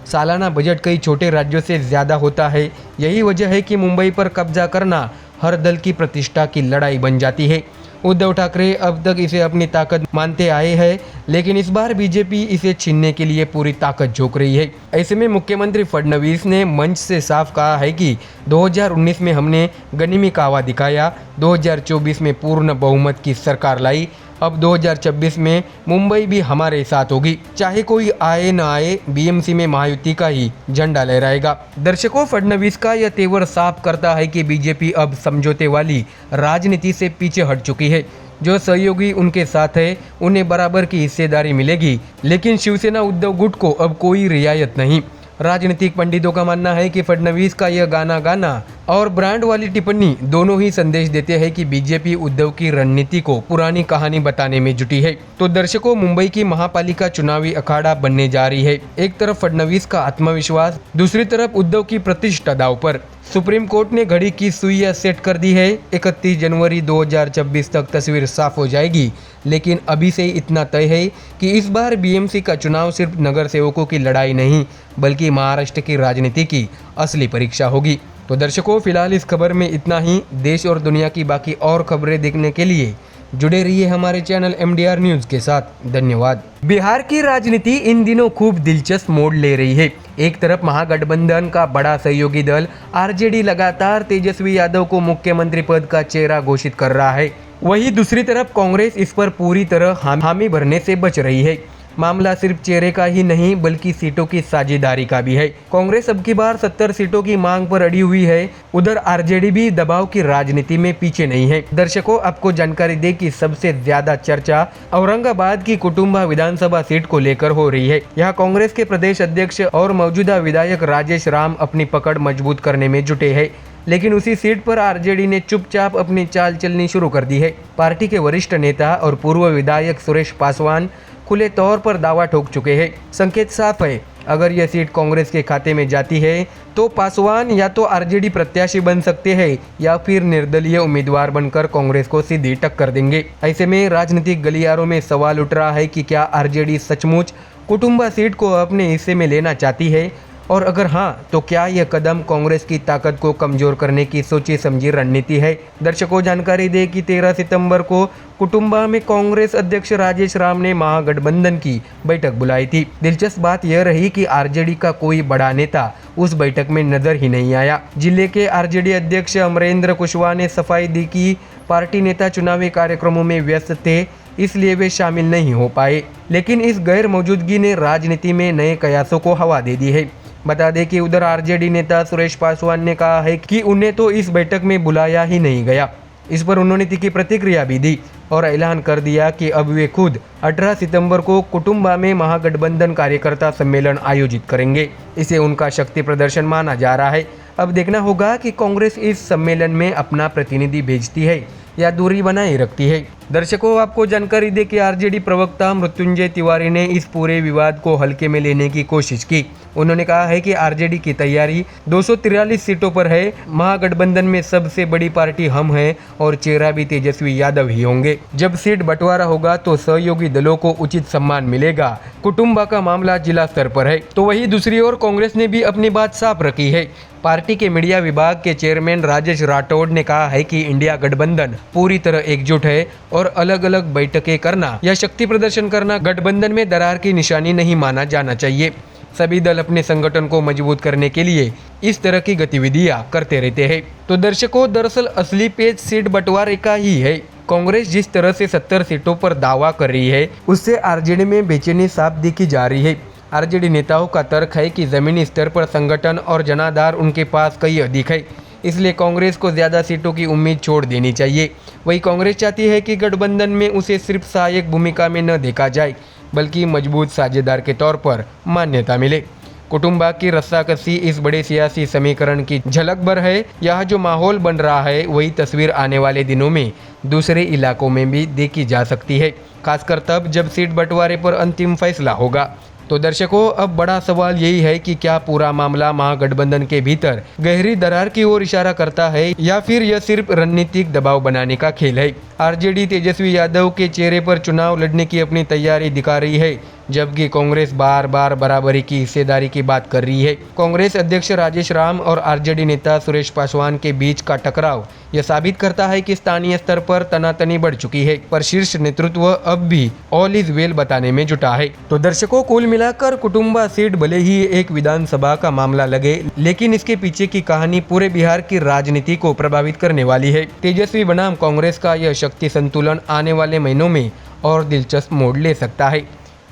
सालाना बजट कई छोटे राज्यों से ज़्यादा होता है। यही वजह है कि मुंबई पर कब्जा करना हर दल की प्रतिष्ठा की लड़ाई बन जाती है। उद्धव ठाकरे अब तक इसे अपनी ताकत मानते आए हैं, लेकिन इस बार बीजेपी इसे छीनने के लिए पूरी ताकत झोंक रही है। ऐसे में मुख्यमंत्री फडणवीस ने मंच से साफ कहा है कि 2019 में हमने गनीमी कावा दिखाया, 2024 में पूर्ण बहुमत की सरकार लाई, अब 2026 में मुंबई भी हमारे साथ होगी। चाहे कोई आए न आए, BMC में महायुति का ही झंडा लहराएगा। दर्शकों, फडणवीस का यह तेवर साफ करता है कि बीजेपी अब समझौते वाली राजनीति से पीछे हट चुकी है। जो सहयोगी उनके साथ है उन्हें बराबर की हिस्सेदारी मिलेगी, लेकिन शिवसेना उद्धव गुट को अब कोई रियायत नहीं। राजनीतिक पंडितों का मानना है कि फडणवीस का यह गाना और ब्रांड वाली टिप्पणी दोनों ही संदेश देते हैं कि बीजेपी उद्धव की रणनीति को पुरानी कहानी बताने में जुटी है। तो दर्शकों, मुंबई की महापालिका चुनावी अखाड़ा बनने जा रही है। एक तरफ फडणवीस का आत्मविश्वास, दूसरी तरफ उद्धव की प्रतिष्ठा दांव पर। सुप्रीम कोर्ट ने घड़ी की सुइयां सेट कर दी है। 31 जनवरी 2026 तक तस्वीर साफ हो जाएगी, लेकिन अभी से इतना तय है कि इस बार BMC का चुनाव सिर्फ नगर सेवकों की लड़ाई नहीं, बल्कि महाराष्ट्र की राजनीति की असली परीक्षा होगी। तो दर्शकों, फिलहाल इस खबर में इतना ही। देश और दुनिया की बाकी और खबरें देखने के लिए जुड़े रहिए हमारे चैनल MDR न्यूज़ के साथ। धन्यवाद। बिहार की राजनीति इन दिनों खूब दिलचस्प मोड़ ले रही है। एक तरफ महागठबंधन का बड़ा सहयोगी दल RJD लगातार तेजस्वी यादव को मुख्यमंत्री पद का चेहरा घोषित कर रहा है, वहीं दूसरी तरफ कांग्रेस इस पर पूरी तरह हामी भरने से बच रही है। मामला सिर्फ चेहरे का ही नहीं बल्कि सीटों की साझेदारी का भी है। कांग्रेस अब की बार 70 सीटों की मांग पर अड़ी हुई है। उधर आरजेडी भी दबाव की राजनीति में पीछे नहीं है। दर्शकों, आपको जानकारी दे कि सबसे ज्यादा चर्चा औरंगाबाद की कुटुंबा विधानसभा सीट को लेकर हो रही है। यहाँ कांग्रेस के प्रदेश अध्यक्ष और मौजूदा विधायक राजेश राम अपनी पकड़ मजबूत करने में जुटे हैं, लेकिन उसी सीट पर आरजेडी ने चुपचाप अपनी चाल चलनी शुरू कर दी है। पार्टी के वरिष्ठ नेता और पूर्व विधायक सुरेश पासवान खुले तौर पर दावा ठोक चुके हैं। संकेत साफ है, अगर यह सीट कांग्रेस के खाते में जाती है तो पासवान या तो आरजेडी प्रत्याशी बन सकते हैं या फिर निर्दलीय उम्मीदवार बनकर कांग्रेस को सीधी टक्कर देंगे। ऐसे में राजनीतिक गलियारों में सवाल उठ रहा है कि क्या आरजेडी सचमुच कुटुंबा सीट को अपने हिस्से में लेना चाहती है, और अगर हाँ तो क्या यह कदम कांग्रेस की ताकत को कमजोर करने की सोची समझी रणनीति है। दर्शकों, जानकारी दे कि 13 सितंबर को कुटुंबा में कांग्रेस अध्यक्ष राजेश राम ने महागठबंधन की बैठक बुलाई थी। दिलचस्प बात यह रही कि आरजेडी का कोई बड़ा नेता उस बैठक में नजर ही नहीं आया। जिले के आरजेडी अध्यक्ष अमरेंद्र कुशवाहा ने सफाई दी कि पार्टी नेता चुनावी कार्यक्रमों में व्यस्त थे, इसलिए वे शामिल नहीं हो पाए। लेकिन इस गैर मौजूदगी ने राजनीति में नए कयासों को हवा दे दी है। बता दें कि उधर आरजेडी नेता सुरेश पासवान ने कहा है कि उन्हें तो इस बैठक में बुलाया ही नहीं गया। इस पर उन्होंने तीखी प्रतिक्रिया भी दी और ऐलान कर दिया कि अब वे खुद 18 सितंबर को कुटुंबा में महागठबंधन कार्यकर्ता सम्मेलन आयोजित करेंगे। इसे उनका शक्ति प्रदर्शन माना जा रहा है। अब देखना होगा कि कांग्रेस इस सम्मेलन में अपना प्रतिनिधि भेजती है या दूरी बनाए रखती है। दर्शकों, आपको जानकारी दे कि आरजेडी प्रवक्ता मृत्युंजय तिवारी ने इस पूरे विवाद को हल्के में लेने की कोशिश की। उन्होंने कहा है कि आरजेडी की तैयारी 243 सीटों पर है। महागठबंधन में सबसे बड़ी पार्टी हम हैं और चेहरा भी तेजस्वी यादव ही होंगे। जब सीट बंटवारा होगा तो सहयोगी दलों को उचित सम्मान मिलेगा। कुटुंबा का मामला जिला स्तर पर है। तो वहीं दूसरी ओर कांग्रेस ने भी अपनी बात साफ रखी है। पार्टी के मीडिया विभाग के चेयरमैन राजेश राठौड़ ने कहा है कि इंडिया गठबंधन पूरी तरह एकजुट है और अलग अलग बैठकें करना या शक्ति प्रदर्शन करना गठबंधन में दरार की निशानी नहीं माना जाना चाहिए। सभी दल अपने संगठन को मजबूत करने के लिए इस तरह की गतिविधियां करते रहते हैं। तो दर्शकों, दरअसल असली पेच सीट बंटवारे का ही है। कांग्रेस जिस तरह से 70 सीटों पर दावा कर रही है, उससे आरजेडी में बेचैनी साफ दिखी जा रही है। आरजेडी नेताओं का तर्क है कि जमीनी स्तर पर संगठन और जनाधार उनके पास कई अधिक है, इसलिए कांग्रेस को ज़्यादा सीटों की उम्मीद छोड़ देनी चाहिए। वही कांग्रेस चाहती है कि गठबंधन में उसे सिर्फ सहायक भूमिका में न देखा जाए, बल्कि मजबूत साझेदार के तौर पर मान्यता मिले। कुटुंबा की रस्साकसी इस बड़े सियासी समीकरण की झलक भर है। यह जो माहौल बन रहा है वही तस्वीर आने वाले दिनों में दूसरे इलाकों में भी देखी जा सकती है, खासकर तब जब सीट बंटवारे पर अंतिम फैसला होगा। तो दर्शकों, अब बड़ा सवाल यही है कि क्या पूरा मामला महागठबंधन के भीतर गहरी दरार की ओर इशारा करता है या फिर यह सिर्फ रणनीतिक दबाव बनाने का खेल है। आरजेडी तेजस्वी यादव के चेहरे पर चुनाव लड़ने की अपनी तैयारी दिखा रही है, जबकि कांग्रेस बार बार बराबरी की हिस्सेदारी की बात कर रही है। कांग्रेस अध्यक्ष राजेश राम और आरजेडी नेता सुरेश पासवान के बीच का टकराव यह साबित करता है कि स्थानीय स्तर पर तनातनी बढ़ चुकी है, पर शीर्ष नेतृत्व अब भी ऑल इज वेल बताने में जुटा है। तो दर्शकों, कुल मिलाकर कुटुंबा सीट भले ही एक विधानसभा का मामला लगे, लेकिन इसके पीछे की कहानी पूरे बिहार की राजनीति को प्रभावित करने वाली है। तेजस्वी बनाम कांग्रेस का यह शक्ति संतुलन आने वाले महीनों में और दिलचस्प मोड़ ले सकता है।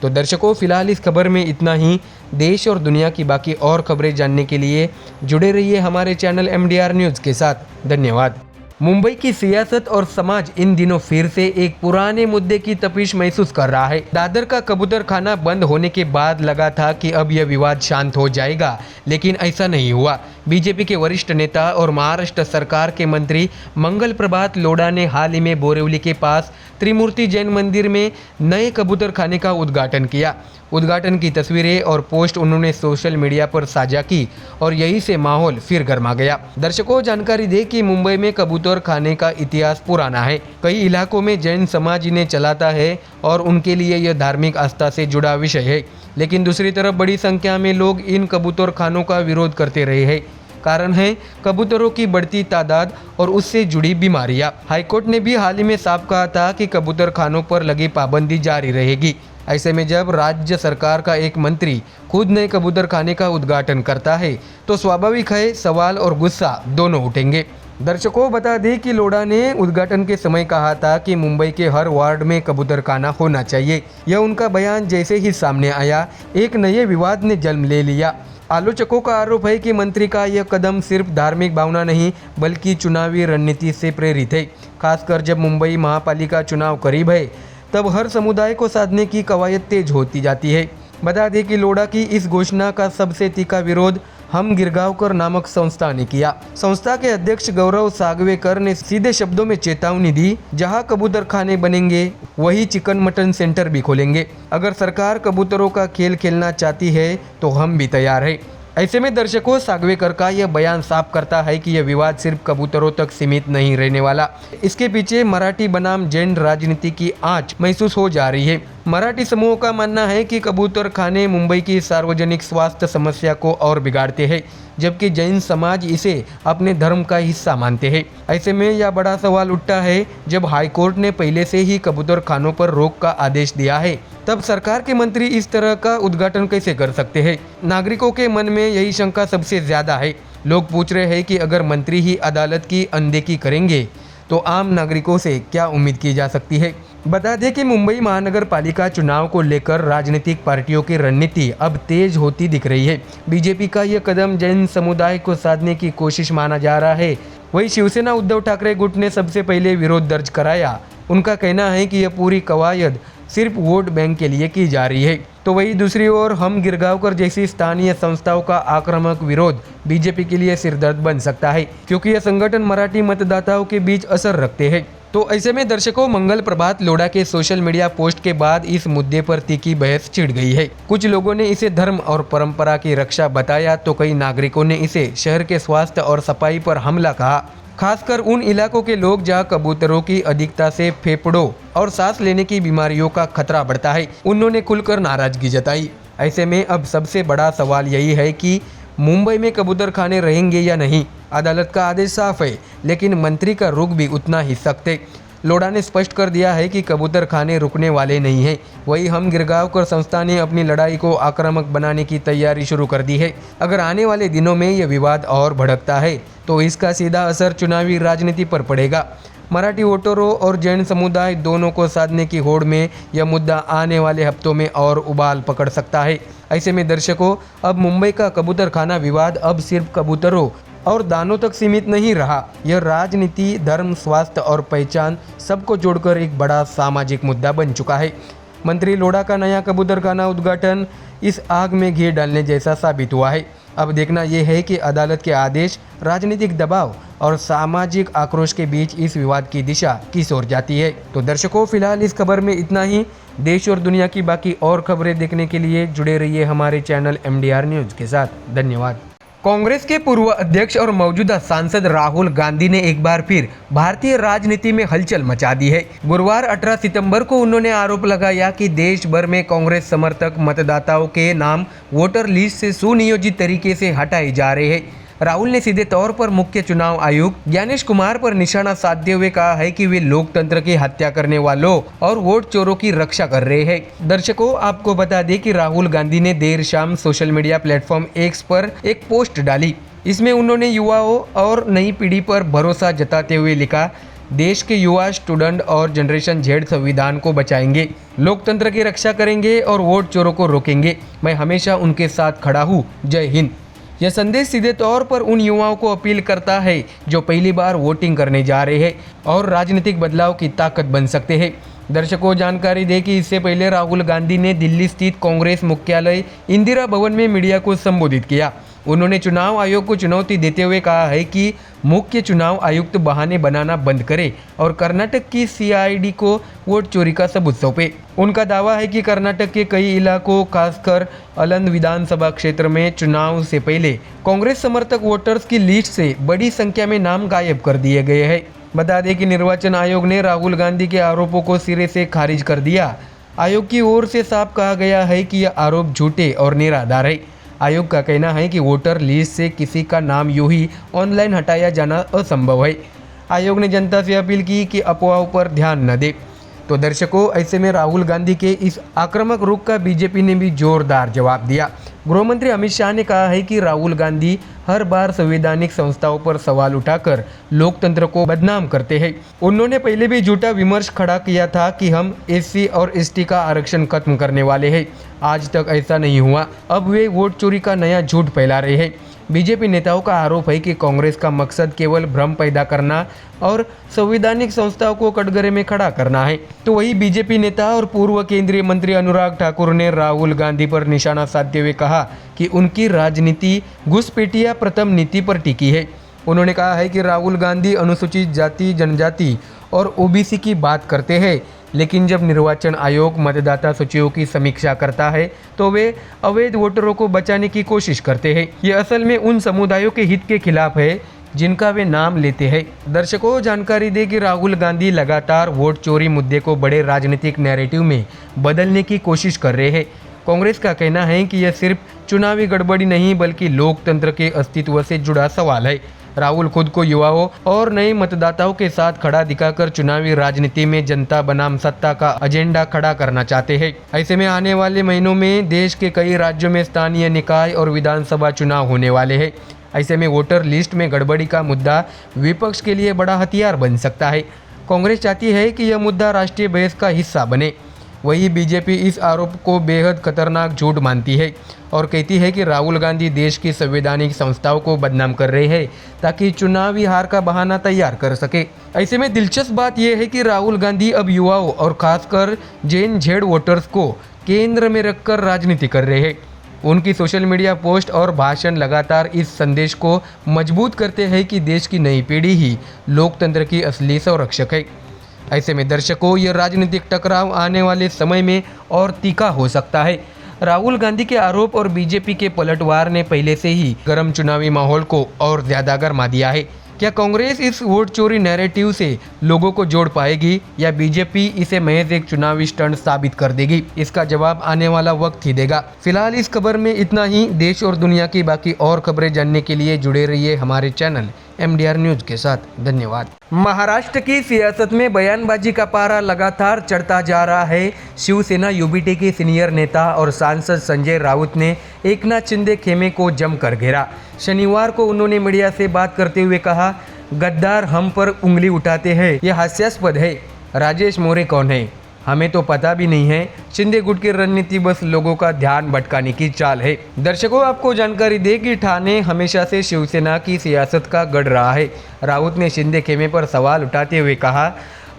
तो दर्शकों, फिलहाल इस खबर में इतना ही। देश और दुनिया की बाकी और खबरें जानने के लिए जुड़े रहिए हमारे चैनल MDR न्यूज़ के साथ। धन्यवाद। मुंबई की सियासत और समाज इन दिनों फिर से एक पुराने मुद्दे की तपिश महसूस कर रहा है। दादर का कबूतर खाना बंद होने के बाद लगा था कि अब यह विवाद शांत हो जाएगा, लेकिन ऐसा नहीं हुआ। बीजेपी के वरिष्ठ नेता और महाराष्ट्र सरकार के मंत्री मंगल प्रभात लोढ़ा ने हाल ही में बोरिवली के पास त्रिमूर्ति जैन मंदिर में नए कबूतर खाने का उद्घाटन किया। उद्घाटन की तस्वीरें और पोस्ट उन्होंने सोशल मीडिया पर साझा की और यही से माहौल फिर गर्मा गया। दर्शकों, जानकारी दे कि मुंबई में कबूतर खाने का इतिहास पुराना है। कई इलाकों में जैन समाज इन्हें चलाता है और उनके लिए यह धार्मिक आस्था से जुड़ा विषय है। लेकिन दूसरी तरफ बड़ी संख्या में लोग इन कबूतर खानों का विरोध करते रहे हैं। कारण है कबूतरों की बढ़ती तादाद और उससे जुड़ी बीमारियां। हाईकोर्ट ने भी हाल ही में साफ कहा था कि कबूतर खानों पर लगी पाबंदी जारी रहेगी। ऐसे में जब राज्य सरकार का एक मंत्री खुद नए कबूतर खाने का उद्घाटन करता है तो स्वाभाविक है सवाल और गुस्सा दोनों उठेंगे। दर्शकों बता दें कि लोढ़ा ने उद्घाटन के समय कहा था कि मुंबई के हर वार्ड में कबूतरखाना होना चाहिए। यह उनका बयान जैसे ही सामने आया, एक नए विवाद ने जन्म ले लिया। आलोचकों का आरोप है कि मंत्री का यह कदम सिर्फ धार्मिक भावना नहीं बल्कि चुनावी रणनीति से प्रेरित है। खासकर जब मुंबई महापालिका चुनाव करीब है, तब हर समुदाय को साधने की कवायद तेज होती जाती है। बता दें कि लोढ़ा की इस घोषणा का सबसे तीखा विरोध हम गिरगांवकर नामक संस्था ने किया। संस्था के अध्यक्ष गौरव सागवेकर ने सीधे शब्दों में चेतावनी दी, जहां कबूतरखाने बनेंगे वही चिकन मटन सेंटर भी खोलेंगे। अगर सरकार कबूतरों का खेल खेलना चाहती है तो हम भी तैयार हैं। ऐसे में दर्शकों, सागवेकर का यह बयान साफ करता है कि यह विवाद सिर्फ कबूतरों तक सीमित नहीं रहने वाला। इसके पीछे मराठी बनाम जैन राजनीति की आंच महसूस हो जा रही है। मराठी समूह का मानना है कि कबूतर खाने मुंबई की सार्वजनिक स्वास्थ्य समस्या को और बिगाड़ते हैं, जबकि जैन समाज इसे अपने धर्म का हिस्सा मानते हैं। ऐसे में यह बड़ा सवाल उठता है, जब हाईकोर्ट ने पहले से ही कबूतर खानों पर रोक का आदेश दिया है, तब सरकार के मंत्री इस तरह का उद्घाटन कैसे कर सकते हैं? नागरिकों के मन में यही शंका सबसे ज्यादा है। लोग पूछ रहे हैं कि अगर मंत्री ही अदालत की अनदेखी करेंगे तो आम नागरिकों से क्या उम्मीद की जा सकती है? बता दें कि मुंबई महानगर पालिका चुनाव को लेकर राजनीतिक पार्टियों की रणनीति अब तेज होती दिख रही है। बीजेपी का यह कदम जैन समुदाय को साधने की कोशिश माना जा रहा है। वहीं शिवसेना उद्धव ठाकरे गुट ने सबसे पहले विरोध दर्ज कराया। उनका कहना है कि यह पूरी कवायद सिर्फ वोट बैंक के लिए की जा रही है। तो वहीं दूसरी ओर हम गिरगांवकर जैसी स्थानीय संस्थाओं का आक्रामक विरोध बीजेपी के लिए सिरदर्द बन सकता है, क्योंकि यह संगठन मराठी मतदाताओं के बीच असर रखते हैं। तो ऐसे में दर्शकों, मंगल प्रभात लोढ़ा के सोशल मीडिया पोस्ट के बाद इस मुद्दे पर तीखी बहस छिड़ गई है। कुछ लोगों ने इसे धर्म और परंपरा की रक्षा बताया, तो कई नागरिकों ने इसे शहर के स्वास्थ्य और सफाई पर हमला कहा। खासकर उन इलाकों के लोग जहां कबूतरों की अधिकता से फेफड़ों और सांस लेने की बीमारियों का खतरा बढ़ता है, उन्होंने खुलकर नाराजगी जताई। ऐसे में अब सबसे बड़ा सवाल यही है कि मुंबई में कबूतरखाने रहेंगे या नहीं। अदालत का आदेश साफ है, लेकिन मंत्री का रुख भी उतना ही सख्त है। लोढ़ा ने स्पष्ट कर दिया है कि कबूतरखाने रुकने वाले नहीं हैं। वही हम गिरगांवकर संस्था ने अपनी लड़ाई को आक्रामक बनाने की तैयारी शुरू कर दी है। अगर आने वाले दिनों में यह विवाद और भड़कता है तो इसका सीधा असर चुनावी राजनीति पर पड़ेगा। मराठी वोटरों और जैन समुदाय दोनों को साधने की होड़ में यह मुद्दा आने वाले हफ्तों में और उबाल पकड़ सकता है। ऐसे में दर्शकों, अब मुंबई का कबूतरखाना विवाद अब सिर्फ कबूतरों और दानों तक सीमित नहीं रहा। यह राजनीति, धर्म, स्वास्थ्य और पहचान सबको जोड़कर एक बड़ा सामाजिक मुद्दा बन चुका है। मंत्री लोढ़ा का नया कबूतरखाना उद्घाटन इस आग में घी डालने जैसा साबित हुआ है। अब देखना यह है कि अदालत के आदेश, राजनीतिक दबाव और सामाजिक आक्रोश के बीच इस विवाद की दिशा किस ओर जाती है। तो दर्शकों, फिलहाल इस खबर में इतना ही। देश और दुनिया की बाकी और खबरें देखने के लिए जुड़े रहिए हमारे चैनल MDR न्यूज़ के साथ। धन्यवाद। कांग्रेस के पूर्व अध्यक्ष और मौजूदा सांसद राहुल गांधी ने एक बार फिर भारतीय राजनीति में हलचल मचा दी है। गुरुवार 18 सितंबर को उन्होंने आरोप लगाया कि देश भर में कांग्रेस समर्थक मतदाताओं के नाम वोटर लिस्ट से सुनियोजित तरीके से हटाए जा रहे हैं। राहुल ने सीधे तौर पर मुख्य चुनाव आयुक्त ज्ञानेश कुमार पर निशाना साधते हुए कहा है कि वे लोकतंत्र की हत्या करने वालों और वोट चोरों की रक्षा कर रहे हैं। दर्शकों, आपको बता दें कि राहुल गांधी ने देर शाम सोशल मीडिया प्लेटफॉर्म X पर एक पोस्ट डाली। इसमें उन्होंने युवाओं और नई पीढ़ी पर भरोसा जताते हुए लिखा, देश के युवा स्टूडेंट और जनरेशन Z संविधान को बचाएंगे, लोकतंत्र की रक्षा करेंगे और वोट चोरों को रोकेंगे। मैं हमेशा उनके साथ खड़ा हूँ। जय हिंद। यह संदेश सीधे तौर पर उन युवाओं को अपील करता है जो पहली बार वोटिंग करने जा रहे हैं और राजनीतिक बदलाव की ताकत बन सकते हैं। दर्शकों, जानकारी दें कि इससे पहले राहुल गांधी ने दिल्ली स्थित कांग्रेस मुख्यालय इंदिरा भवन में मीडिया को संबोधित किया। उन्होंने चुनाव आयोग को चुनौती देते हुए कहा है कि मुख्य चुनाव आयुक्त बहाने बनाना बंद करे और कर्नाटक की CID को वोट चोरी का सबूत सौंपे। उनका दावा है कि कर्नाटक के कई इलाकों, खासकर अलंद विधानसभा क्षेत्र में चुनाव से पहले कांग्रेस समर्थक वोटर्स की लिस्ट से बड़ी संख्या में नाम गायब कर दिए गए हैं। बता दें कि निर्वाचन आयोग ने राहुल गांधी के आरोपों को सिरे से खारिज कर दिया। आयोग की ओर से साफ कहा गया है कि यह आरोप झूठे और निराधार है। आयोग का कहना है कि वोटर लिस्ट से किसी का नाम यूं ही ऑनलाइन हटाया जाना असंभव है। आयोग ने जनता से अपील की कि अफवाहों पर ध्यान न दे। तो दर्शकों, ऐसे में राहुल गांधी के इस आक्रामक रुख का बीजेपी ने भी जोरदार जवाब दिया। गृह मंत्री अमित शाह ने कहा है कि राहुल गांधी हर बार संवैधानिक संस्थाओं पर सवाल उठाकर लोकतंत्र को बदनाम करते हैं। उन्होंने पहले भी झूठा विमर्श खड़ा किया था कि हम एससी और एसटी का आरक्षण खत्म करने वाले हैं। आज तक ऐसा नहीं हुआ। अब वे वोट चोरी का नया झूठ फैला रहे हैं। बीजेपी नेताओं का आरोप है कि कांग्रेस का मकसद केवल भ्रम पैदा करना और संवैधानिक संस्थाओं को कटघरे में खड़ा करना है। तो वही बीजेपी नेता और पूर्व केंद्रीय मंत्री अनुराग ठाकुर ने राहुल गांधी पर निशाना साधते हुए कहा कि उनकी राजनीति घुसपैठिया प्रथम नीति पर टिकी है। उन्होंने कहा है कि राहुल गांधी अनुसूचित जाति, जनजाति और ओबीसी की बात करते हैं, लेकिन जब निर्वाचन आयोग मतदाता सूचियों की समीक्षा करता है तो वे अवैध वोटरों को बचाने की कोशिश करते हैं। ये असल में उन समुदायों के हित के खिलाफ है जिनका वे नाम लेते हैं। दर्शकों, जानकारी दे कि राहुल गांधी लगातार वोट चोरी मुद्दे को बड़े राजनीतिक नैरेटिव में बदलने की कोशिश कर रहे हैं। कांग्रेस का कहना है कि यह सिर्फ चुनावी गड़बड़ी नहीं बल्कि लोकतंत्र के अस्तित्व से जुड़ा सवाल है। राहुल खुद को युवाओं और नए मतदाताओं के साथ खड़ा दिखाकर चुनावी राजनीति में जनता बनाम सत्ता का एजेंडा खड़ा करना चाहते हैं। ऐसे में आने वाले महीनों में देश के कई राज्यों में स्थानीय निकाय और विधानसभा चुनाव होने वाले हैं। ऐसे में वोटर लिस्ट में गड़बड़ी का मुद्दा विपक्ष के लिए बड़ा हथियार बन सकता है। कांग्रेस चाहती है कि यह मुद्दा राष्ट्रीय बहस का हिस्सा बने। वही बीजेपी इस आरोप को बेहद खतरनाक झूठ मानती है और कहती है कि राहुल गांधी देश की संवैधानिक संस्थाओं को बदनाम कर रहे हैं ताकि चुनावी हार का बहाना तैयार कर सके। ऐसे में दिलचस्प बात यह है कि राहुल गांधी अब युवाओं और खासकर जेन झेड वोटर्स को केंद्र में रखकर राजनीति कर रहे हैं। उनकी सोशल मीडिया पोस्ट और भाषण लगातार इस संदेश को मजबूत करते हैं कि देश की नई पीढ़ी ही लोकतंत्र की असली संरक्षक है। ऐसे में दर्शकों, यह राजनीतिक टकराव आने वाले समय में और तीखा हो सकता है। राहुल गांधी के आरोप और बीजेपी के पलटवार ने पहले से ही गर्म चुनावी माहौल को और ज्यादा गर्मा दिया है। क्या कांग्रेस इस वोट चोरी नैरेटिव से लोगों को जोड़ पाएगी या बीजेपी इसे महज एक चुनावी स्टंट साबित कर देगी? इसका जवाब आने वाला वक्त ही देगा। फिलहाल इस खबर में इतना ही। देश और दुनिया की बाकी और खबरें जानने के लिए जुड़े रहिए हमारे चैनल MDR न्यूज के साथ। धन्यवाद। महाराष्ट्र की सियासत में बयानबाजी का पारा लगातार चढ़ता जा रहा है। शिवसेना UBT के सीनियर नेता और सांसद संजय राउत ने एकनाथ शिंदे खेमे को जमकर घेरा। शनिवार को उन्होंने मीडिया से बात करते हुए कहा, गद्दार हम पर उंगली उठाते हैं, यह हास्यास्पद है। राजेश मोरे कौन है? हमें तो पता भी नहीं है। शिंदे गुट की रणनीति बस लोगों का ध्यान भटकाने की चाल है। दर्शकों, आपको जानकारी दे कि ठाणे हमेशा से शिवसेना की सियासत का गढ़ रहा है। राउत ने शिंदे खेमे पर सवाल उठाते हुए कहा,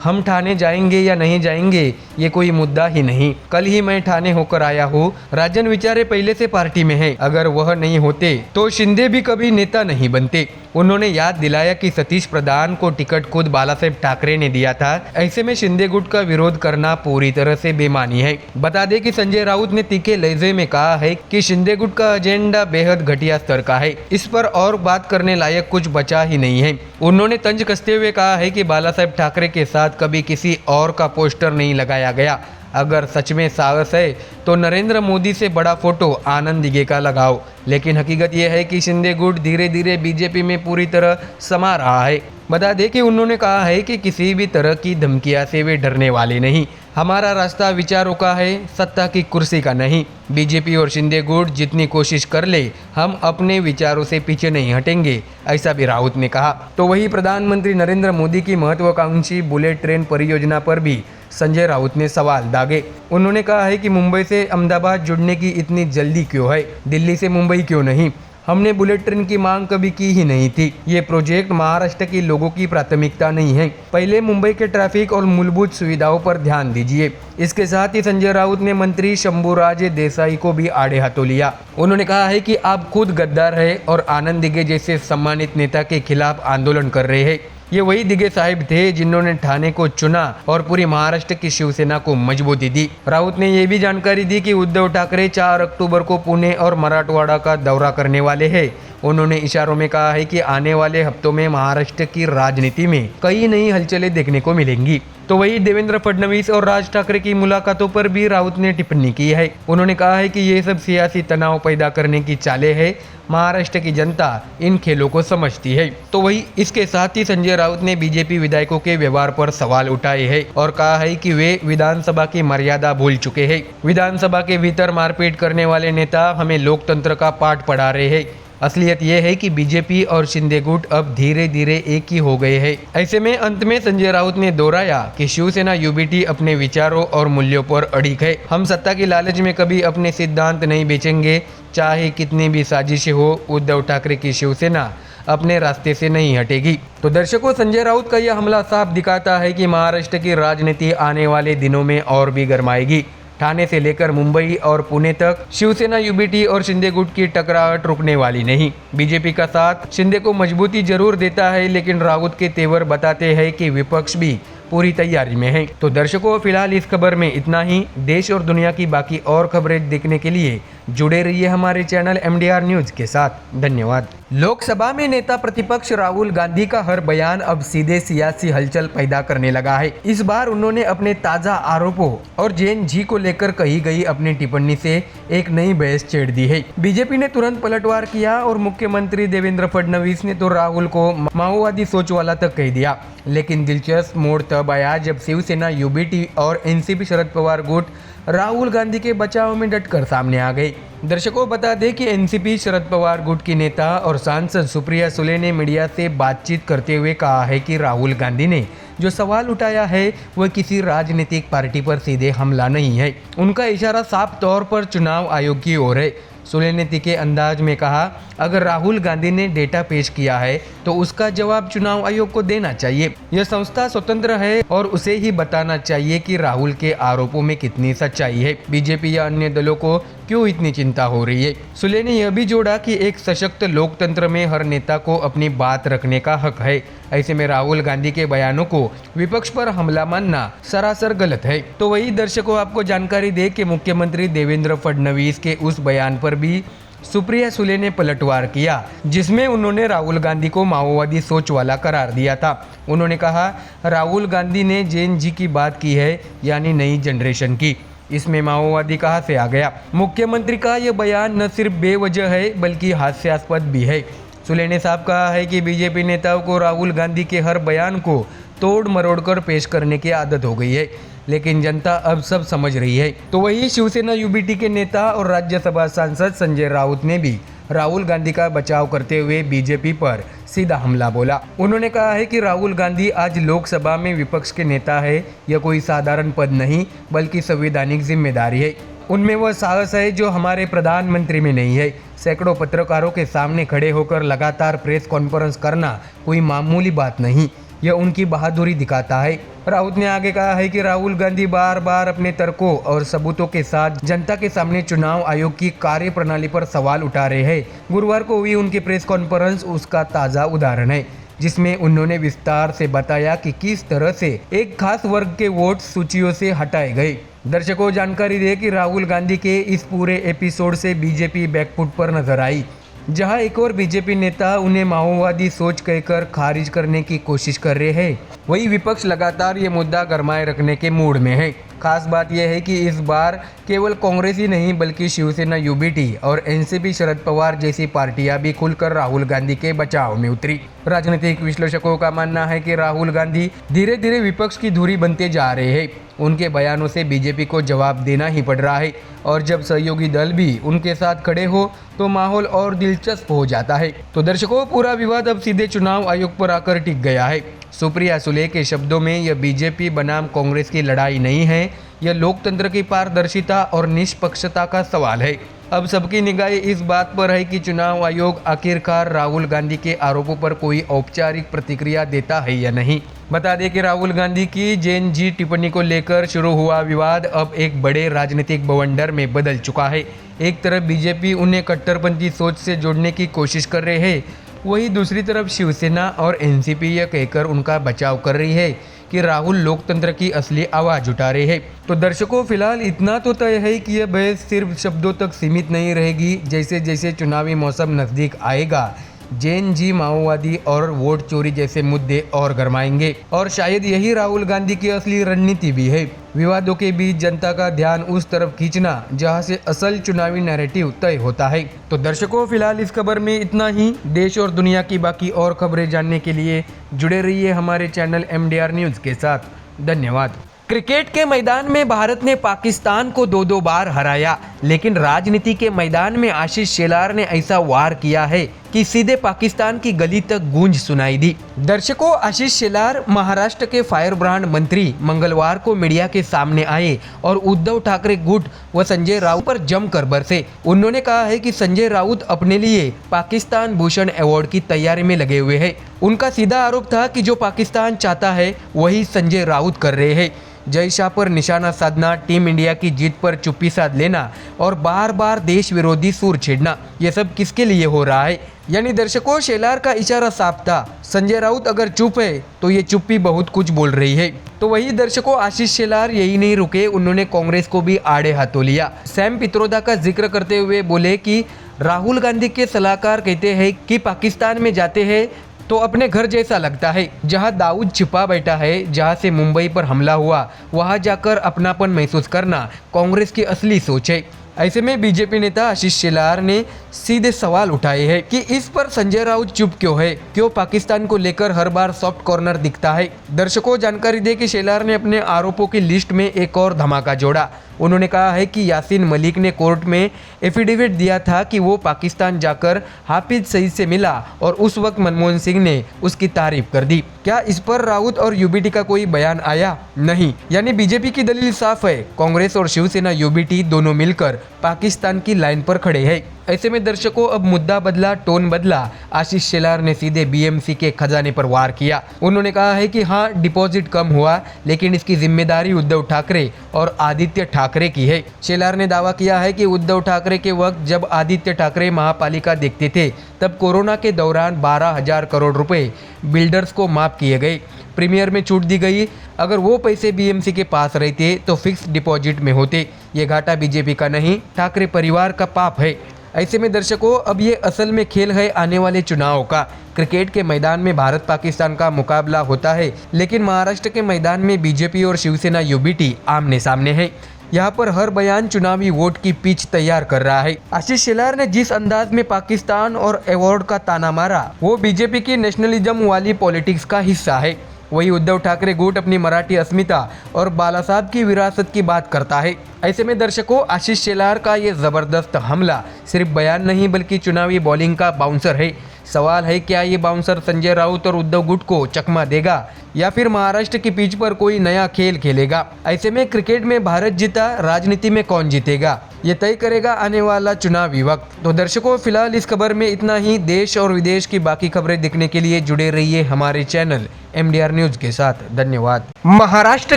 हम ठाणे जाएंगे या नहीं जाएंगे ये कोई मुद्दा ही नहीं। कल ही मैं ठाणे होकर आया हूँ। राजन विचारे पहले से पार्टी में है। अगर वह नहीं होते तो शिंदे भी कभी नेता नहीं बनते। उन्होंने याद दिलाया कि सतीश प्रधान को टिकट खुद बालासाहेब ठाकरे ने दिया था। ऐसे में शिंदे गुट का विरोध करना पूरी तरह से बेमानी है। बता दें कि संजय राउत ने तीखे लहजे में कहा है कि शिंदे गुट का एजेंडा बेहद घटिया स्तर का है। इस पर और बात करने लायक कुछ बचा ही नहीं है। उन्होंने तंज कसते हुए कहा है कि बालासाहेब ठाकरे के साथ कभी किसी और का पोस्टर नहीं लगाया गया। अगर सच में साहस है तो नरेंद्र मोदी से बड़ा फोटो आनंद दिघे का लगाओ। लेकिन हकीकत यह है कि शिंदे गुट धीरे धीरे बीजेपी में पूरी तरह समा रहा है। बता दें कि उन्होंने कहा है कि किसी भी तरह की धमकियां से वे डरने वाले नहीं। हमारा रास्ता विचारों का है, सत्ता की कुर्सी का नहीं। बीजेपी और शिंदे गुट जितनी कोशिश कर ले, हम अपने विचारों से पीछे नहीं हटेंगे, ऐसा भी राउत ने कहा। तो वही प्रधानमंत्री नरेंद्र मोदी की महत्वाकांक्षी बुलेट ट्रेन परियोजना पर भी संजय राउत ने सवाल दागे। उन्होंने कहा है कि मुंबई से अहमदाबाद जुड़ने की इतनी जल्दी क्यों है, दिल्ली से मुंबई क्यों नहीं? हमने बुलेट ट्रेन की मांग कभी की ही नहीं थी। ये प्रोजेक्ट महाराष्ट्र के लोगों की प्राथमिकता नहीं है। पहले मुंबई के ट्रैफिक और मूलभूत सुविधाओं पर ध्यान दीजिए। इसके साथ ही संजय राउत ने मंत्री शंभूराज देसाई को भी आड़े हाथों लिया। उन्होंने कहा है कि आप खुद गद्दार है और आनंद दिघे जैसे सम्मानित नेता के खिलाफ आंदोलन कर रहे हैं। ये वही दिघे साहिब थे जिन्होंने ठाणे को चुना और पूरी महाराष्ट्र की शिवसेना को मजबूती दी। राउत ने यह भी जानकारी दी कि उद्धव ठाकरे 4 अक्टूबर को पुणे और मराठवाड़ा का दौरा करने वाले हैं। उन्होंने इशारों में कहा है कि आने वाले हफ्तों में महाराष्ट्र की राजनीति में कई नई हलचलें देखने को मिलेंगी। तो वही देवेंद्र फडणवीस और राज ठाकरे की मुलाकातों पर भी राउत ने टिप्पणी की है। उन्होंने कहा है कि ये सब सियासी तनाव पैदा करने की चालें है। महाराष्ट्र की जनता इन खेलों को समझती है। तो वही इसके साथ ही संजय राउत ने बीजेपी विधायकों के व्यवहार पर सवाल उठाए हैं और कहा है कि वे विधानसभा की मर्यादा भूल चुके हैं। विधानसभा के भीतर मारपीट करने वाले नेता हमें लोकतंत्र का पाठ पढ़ा रहे हैं। असलियत यह है कि बीजेपी और शिंदे गुट अब धीरे धीरे एक ही हो गए हैं। ऐसे में अंत में संजय राउत ने दोहराया कि शिवसेना यूबीटी अपने विचारों और मूल्यों पर अड़िग है। हम सत्ता की लालच में कभी अपने सिद्धांत नहीं बेचेंगे, चाहे कितनी भी साजिशें हो। उद्धव ठाकरे की शिवसेना अपने रास्ते से नहीं हटेगी। तो दर्शकों, संजय राउत का यह हमला साफ दिखाता है कि महाराष्ट्र की राजनीति आने वाले दिनों में और भी गर्माएगी। ठाणे से लेकर मुंबई और पुणे तक शिवसेना यूबीटी और शिंदे गुट की टकराहट रुकने वाली नहीं। बीजेपी का साथ शिंदे को मजबूती जरूर देता है, लेकिन राउत के तेवर बताते हैं कि विपक्ष भी पूरी तैयारी में है। तो दर्शकों, फिलहाल इस खबर में इतना ही। देश और दुनिया की बाकी और खबरें देखने के लिए जुड़े रहिए हमारे चैनल MDR न्यूज के साथ। धन्यवाद। लोकसभा में नेता प्रतिपक्ष राहुल गांधी का हर बयान अब सीधे सियासी हलचल पैदा करने लगा है। इस बार उन्होंने अपने ताजा आरोपों और जैन जी को लेकर कही गई अपनी टिप्पणी से एक नई बहस छेड़ दी है। बीजेपी ने तुरंत पलटवार किया और मुख्यमंत्री देवेंद्र फडणवीस ने तो राहुल को माओवादी सोच वाला तक कह दिया। लेकिन दिलचस्प मोड़ तब आया जब शिवसेना यूबीटी और एनसीपी शरद पवार गुट राहुल गांधी के बचाव में डटकर सामने आ गए। दर्शकों, बता दें कि एनसीपी शरद पवार गुट की नेता और सांसद सुप्रिया सुले ने मीडिया से बातचीत करते हुए कहा है कि राहुल गांधी ने जो सवाल उठाया है वह किसी राजनीतिक पार्टी पर सीधे हमला नहीं है। उनका इशारा साफ तौर पर चुनाव आयोग की ओर है। सुले ने तीखे अंदाज में कहा, अगर राहुल गांधी ने डेटा पेश किया है तो उसका जवाब चुनाव आयोग को देना चाहिए। यह संस्था स्वतंत्र है और उसे ही बताना चाहिए कि राहुल के आरोपों में कितनी सच्चाई है। बीजेपी या अन्य दलों को क्यों इतनी चिंता हो रही है। सुले ने यह भी जोड़ा कि एक सशक्त लोकतंत्र में हर नेता को अपनी बात रखने का हक है। ऐसे में राहुल गांधी के बयानों को विपक्ष पर हमला मानना सरासर गलत है। तो वही दर्शकों, आपको जानकारी दे कि मुख्यमंत्री देवेंद्र फडणवीस के उस बयान पर भी सुप्रिया सुले ने पलटवार किया, जिसमें उन्होंने राहुल गांधी को माओवादी सोच वाला करार दिया था। उन्होंने कहा, राहुल गांधी ने जैन जी की बात की है, यानी नई जनरेशन की। इसमें माओवादी कहाँ से आ गया। मुख्यमंत्री का यह बयान न सिर्फ बेवजह है बल्कि हास्यास्पद भी है। सुले ने साफ कहा है कि बीजेपी नेताओं को राहुल गांधी के हर बयान को तोड़ मरोड़ कर पेश करने की आदत हो गई है, लेकिन जनता अब सब समझ रही है। तो वही शिवसेना यूबीटी के नेता और राज्यसभा सांसद संजय राउत ने भी राहुल गांधी का बचाव करते हुए बीजेपी पर सीधा हमला बोला। उन्होंने कहा है कि राहुल गांधी आज लोकसभा में विपक्ष के नेता है। यह कोई साधारण पद नहीं बल्कि संवैधानिक जिम्मेदारी है। उनमें वह साहस है जो हमारे प्रधानमंत्री में नहीं है। सैकड़ों पत्रकारों के सामने खड़े होकर लगातार प्रेस कॉन्फ्रेंस करना कोई मामूली बात नहीं, यह उनकी बहादुरी दिखाता है। राउत ने आगे कहा है कि राहुल गांधी बार बार अपने तर्कों और सबूतों के साथ जनता के सामने चुनाव आयोग की कार्यप्रणाली पर सवाल उठा रहे हैं। गुरुवार को हुई उनकी प्रेस कॉन्फ्रेंस उसका ताज़ा उदाहरण है, जिसमें उन्होंने विस्तार से बताया कि किस तरह से एक खास वर्ग के वोट सूचियों से हटाए गए। दर्शकों, जानकारी दे कि राहुल गांधी के इस पूरे एपिसोड से बीजेपी बैकफुट पर नजर आई, जहां एक और बीजेपी नेता उन्हें माओवादी सोच कहकर खारिज करने की कोशिश कर रहे हैं, वही विपक्ष लगातार ये मुद्दा गरमाए रखने के मूड में है। खास बात यह है कि इस बार केवल कांग्रेस ही नहीं बल्कि शिवसेना यूबीटी और एनसीपी शरद पवार जैसी पार्टियां भी खुलकर राहुल गांधी के बचाव में उतरी। राजनीतिक विश्लेषकों का मानना है कि राहुल गांधी धीरे धीरे विपक्ष की धुरी बनते जा रहे हैं। उनके बयानों से बीजेपी को जवाब देना ही पड़ रहा है और जब सहयोगी दल भी उनके साथ खड़े हो तो माहौल और दिलचस्प हो जाता है। तो दर्शकों, पूरा विवाद अब सीधे चुनाव आयोग पर आकर टिक गया है। सुप्रिया सुले के शब्दों में यह बीजेपी बनाम कांग्रेस की लड़ाई नहीं है, यह लोकतंत्र की पारदर्शिता और निष्पक्षता का सवाल है। अब सबकी निगाहें इस बात पर है कि चुनाव आयोग आखिरकार राहुल गांधी के आरोपों पर कोई औपचारिक प्रतिक्रिया देता है या नहीं। बता दें कि राहुल गांधी की जैन जी टिप्पणी को लेकर शुरू हुआ विवाद अब एक बड़े राजनीतिक बवंडर में बदल चुका है। एक तरफ बीजेपी उन्हें कट्टरपंथी सोच से जोड़ने की कोशिश कर रहे हैं, वहीं दूसरी तरफ शिवसेना और एनसीपी यह कहकर उनका बचाव कर रही है कि राहुल लोकतंत्र की असली आवाज़ उठा रहे हैं। तो दर्शकों, फिलहाल इतना तो तय है कि यह बहस सिर्फ शब्दों तक सीमित नहीं रहेगी। जैसे जैसे चुनावी मौसम नज़दीक आएगा, जैन जी, माओवादी और वोट चोरी जैसे मुद्दे और गरमाएंगे, और शायद यही राहुल गांधी की असली रणनीति भी है। विवादों के बीच जनता का ध्यान उस तरफ खींचना जहां से असल चुनावी नैरेटिव तय होता है। तो दर्शकों, फिलहाल इस खबर में इतना ही। देश और दुनिया की बाकी और खबरें जानने के लिए जुड़े रहिए हमारे चैनल MDR न्यूज़ के साथ। धन्यवाद। क्रिकेट के मैदान में भारत ने पाकिस्तान को 2-2 बार हराया, लेकिन राजनीति के मैदान में आशीष शेलार ने ऐसा वार किया है कि सीधे पाकिस्तान की गली तक गूंज सुनाई दी। दर्शकों, आशीष शेलार महाराष्ट्र के फायर ब्रांड मंत्री मंगलवार को मीडिया के सामने आए और उद्धव ठाकरे गुट व संजय राउत पर जमकर बरसे। उन्होंने कहा है कि संजय राउत अपने लिए पाकिस्तान भूषण अवार्ड की तैयारी में लगे हुए हैं। उनका सीधा आरोप था कि जो पाकिस्तान चाहता है वही संजय राउत कर रहे हैं। जय शाह पर निशाना साधना, टीम इंडिया की जीत पर चुप्पी साध लेना और बार बार देश विरोधी सुर छेड़ना, ये सब किसके लिए हो रहा है? यानी दर्शकों, शेलार का इशारा साफ था, संजय राउत अगर चुप है तो ये चुप्पी बहुत कुछ बोल रही है। तो वही दर्शकों, आशीष शेलार यही नहीं रुके, उन्होंने कांग्रेस को भी आड़े हाथों लिया। सैम पित्रोदा का जिक्र करते हुए बोले कि राहुल गांधी के सलाहकार कहते हैं कि पाकिस्तान में जाते हैं तो अपने घर जैसा लगता है। जहां दाऊद छिपा बैठा है, जहां से मुंबई पर हमला हुआ, वहां जाकर अपनापन महसूस करना कांग्रेस की असली सोच है। ऐसे में बीजेपी नेता आशीष शेलार ने सीधे सवाल उठाए हैं कि इस पर संजय राउत चुप क्यों है? क्यों पाकिस्तान को लेकर हर बार सॉफ्ट कॉर्नर दिखता है? दर्शकों, जानकारी दे कि शेलार ने अपने आरोपों की लिस्ट में एक और धमाका जोड़ा। उन्होंने कहा है कि यासीन मलिक ने कोर्ट में एफिडेविट दिया था कि वो पाकिस्तान जाकर हाफिज सईद से मिला और उस वक्त मनमोहन सिंह ने उसकी तारीफ कर दी। क्या इस पर राउत और यूबीटी का कोई बयान आया? नहीं। यानी बीजेपी की दलील साफ है, कांग्रेस और शिवसेना यूबीटी दोनों मिलकर पाकिस्तान की लाइन पर खड़े हैं। ऐसे में दर्शकों, अब मुद्दा बदला, टोन बदला। आशीष शेलार ने सीधे बीएमसी के खजाने पर वार किया। उन्होंने कहा है कि हाँ, डिपॉजिट कम हुआ, लेकिन इसकी जिम्मेदारी उद्धव ठाकरे और आदित्य ठाकरे की है। शेलार ने दावा किया है कि उद्धव ठाकरे के वक्त जब आदित्य ठाकरे महापालिका देखते थे, तब कोरोना के दौरान 12,000 करोड़ रुपए बिल्डर्स को माफ किए गए, प्रीमियर में छूट दी गई। अगर वो पैसे बीएमसी के पास रहते तो फिक्स डिपॉजिट में होते। ये घाटा बीजेपी का नहीं, ठाकरे परिवार का पाप है। ऐसे में दर्शकों, अब ये असल में खेल है आने वाले चुनाव का। क्रिकेट के मैदान में भारत पाकिस्तान का मुकाबला होता है, लेकिन महाराष्ट्र के मैदान में बीजेपी और शिवसेना यूबीटी आमने सामने है। यहाँ पर हर बयान चुनावी वोट की पिच तैयार कर रहा है। आशीष शेलार ने जिस अंदाज में पाकिस्तान और अवार्ड का ताना मारा, वो बीजेपी की नेशनलिज्म वाली पॉलिटिक्स का हिस्सा है। वही उद्धव ठाकरे गुट अपनी मराठी अस्मिता और बाला साहब की विरासत की बात करता है। ऐसे में दर्शकों, आशीष शेलार का ये जबरदस्त हमला सिर्फ बयान नहीं बल्कि चुनावी बॉलिंग का बाउंसर है। सवाल है, क्या ये बाउंसर संजय राउत और उद्धव गुट को चकमा देगा या फिर महाराष्ट्र की पिच पर कोई नया खेल खेलेगा? ऐसे में क्रिकेट में भारत जीता, राजनीति में कौन जीतेगा, ये तय करेगा आने वाला चुनावी वक्त। तो दर्शकों, फिलहाल इस खबर में इतना ही। देश और विदेश की बाकी खबरें देखने के लिए जुड़े रहिए हमारे चैनल MDR न्यूज के साथ। धन्यवाद। महाराष्ट्र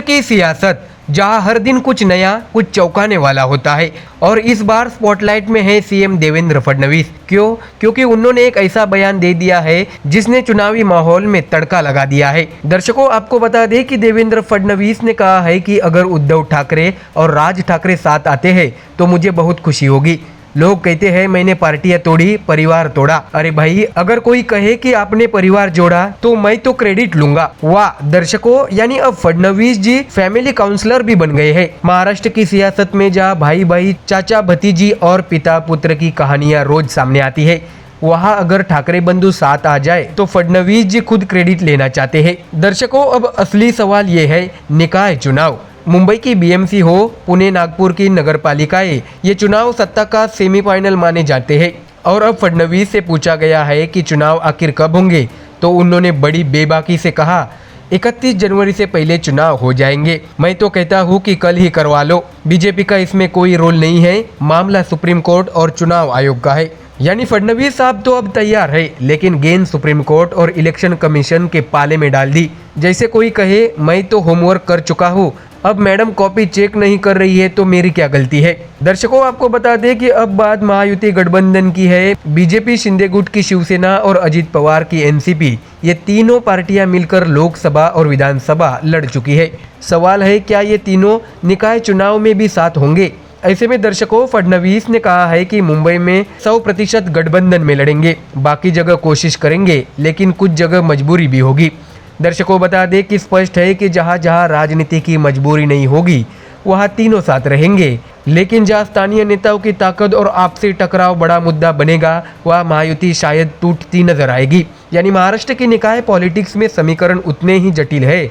की सियासत, जहां हर दिन कुछ नया, कुछ चौंकाने वाला होता है, और इस बार स्पॉटलाइट में है सीएम देवेंद्र फडणवीस। क्यों? क्योंकि उन्होंने एक ऐसा बयान दे दिया है जिसने चुनावी माहौल में तड़का लगा दिया है। दर्शकों, आपको बता दें कि देवेंद्र फडणवीस ने कहा है कि अगर उद्धव ठाकरे और राज ठाकरे साथ आते हैं तो मुझे बहुत खुशी होगी। लोग कहते हैं मैंने पार्टियां तोड़ी, परिवार तोड़ा। अरे भाई, अगर कोई कहे कि आपने परिवार जोड़ा तो मैं तो क्रेडिट लूंगा। वाह दर्शकों, यानी अब फडणवीस जी फैमिली काउंसलर भी बन गए हैं। महाराष्ट्र की सियासत में जहां भाई भाई, चाचा भतीजी और पिता पुत्र की कहानियां रोज सामने आती है, वहां अगर ठाकरे बंधु साथ आ जाए तो फडणवीस जी खुद क्रेडिट लेना चाहते हैं। दर्शकों, अब असली सवाल ये है, निकाय चुनाव, मुंबई की बीएमसी हो, पुणे नागपुर की नगर पालिकाएं, ये चुनाव सत्ता का सेमीफाइनल माने जाते हैं। और अब फडणवीस से पूछा गया है कि चुनाव आखिर कब होंगे, तो उन्होंने बड़ी बेबाकी से कहा 31 जनवरी से पहले चुनाव हो जाएंगे। मैं तो कहता हूँ कि कल ही करवा लो। बीजेपी का इसमें कोई रोल नहीं है, मामला सुप्रीम कोर्ट और चुनाव आयोग का है। यानी फडणवीस साहब तो अब तैयार है, लेकिन गेंद सुप्रीम कोर्ट और इलेक्शन कमीशन के पाले में डाल दी। जैसे कोई कहे मैं तो होमवर्क कर चुका हूँ, अब मैडम कॉपी चेक नहीं कर रही है तो मेरी क्या गलती है। दर्शकों, आपको बता दें कि अब बात महायुति गठबंधन की है। बीजेपी, शिंदे गुट की शिवसेना और अजित पवार की एनसीपी, ये तीनों पार्टियां मिलकर लोकसभा और विधानसभा लड़ चुकी है। सवाल है क्या ये तीनों निकाय चुनाव में भी साथ होंगे। ऐसे में दर्शकों, फडणवीस ने कहा है कि मुंबई में 100% गठबंधन में लड़ेंगे, बाकी जगह कोशिश करेंगे, लेकिन कुछ जगह मजबूरी भी होगी। दर्शकों, बता दें कि स्पष्ट है कि जहां जहां राजनीति की मजबूरी नहीं होगी वहां तीनों साथ रहेंगे, लेकिन जहां स्थानीय नेताओं की ताकत और आपसी टकराव बड़ा मुद्दा बनेगा वह महायुति शायद टूटती नजर आएगी। यानी महाराष्ट्र की निकाय पॉलिटिक्स में समीकरण उतने ही जटिल है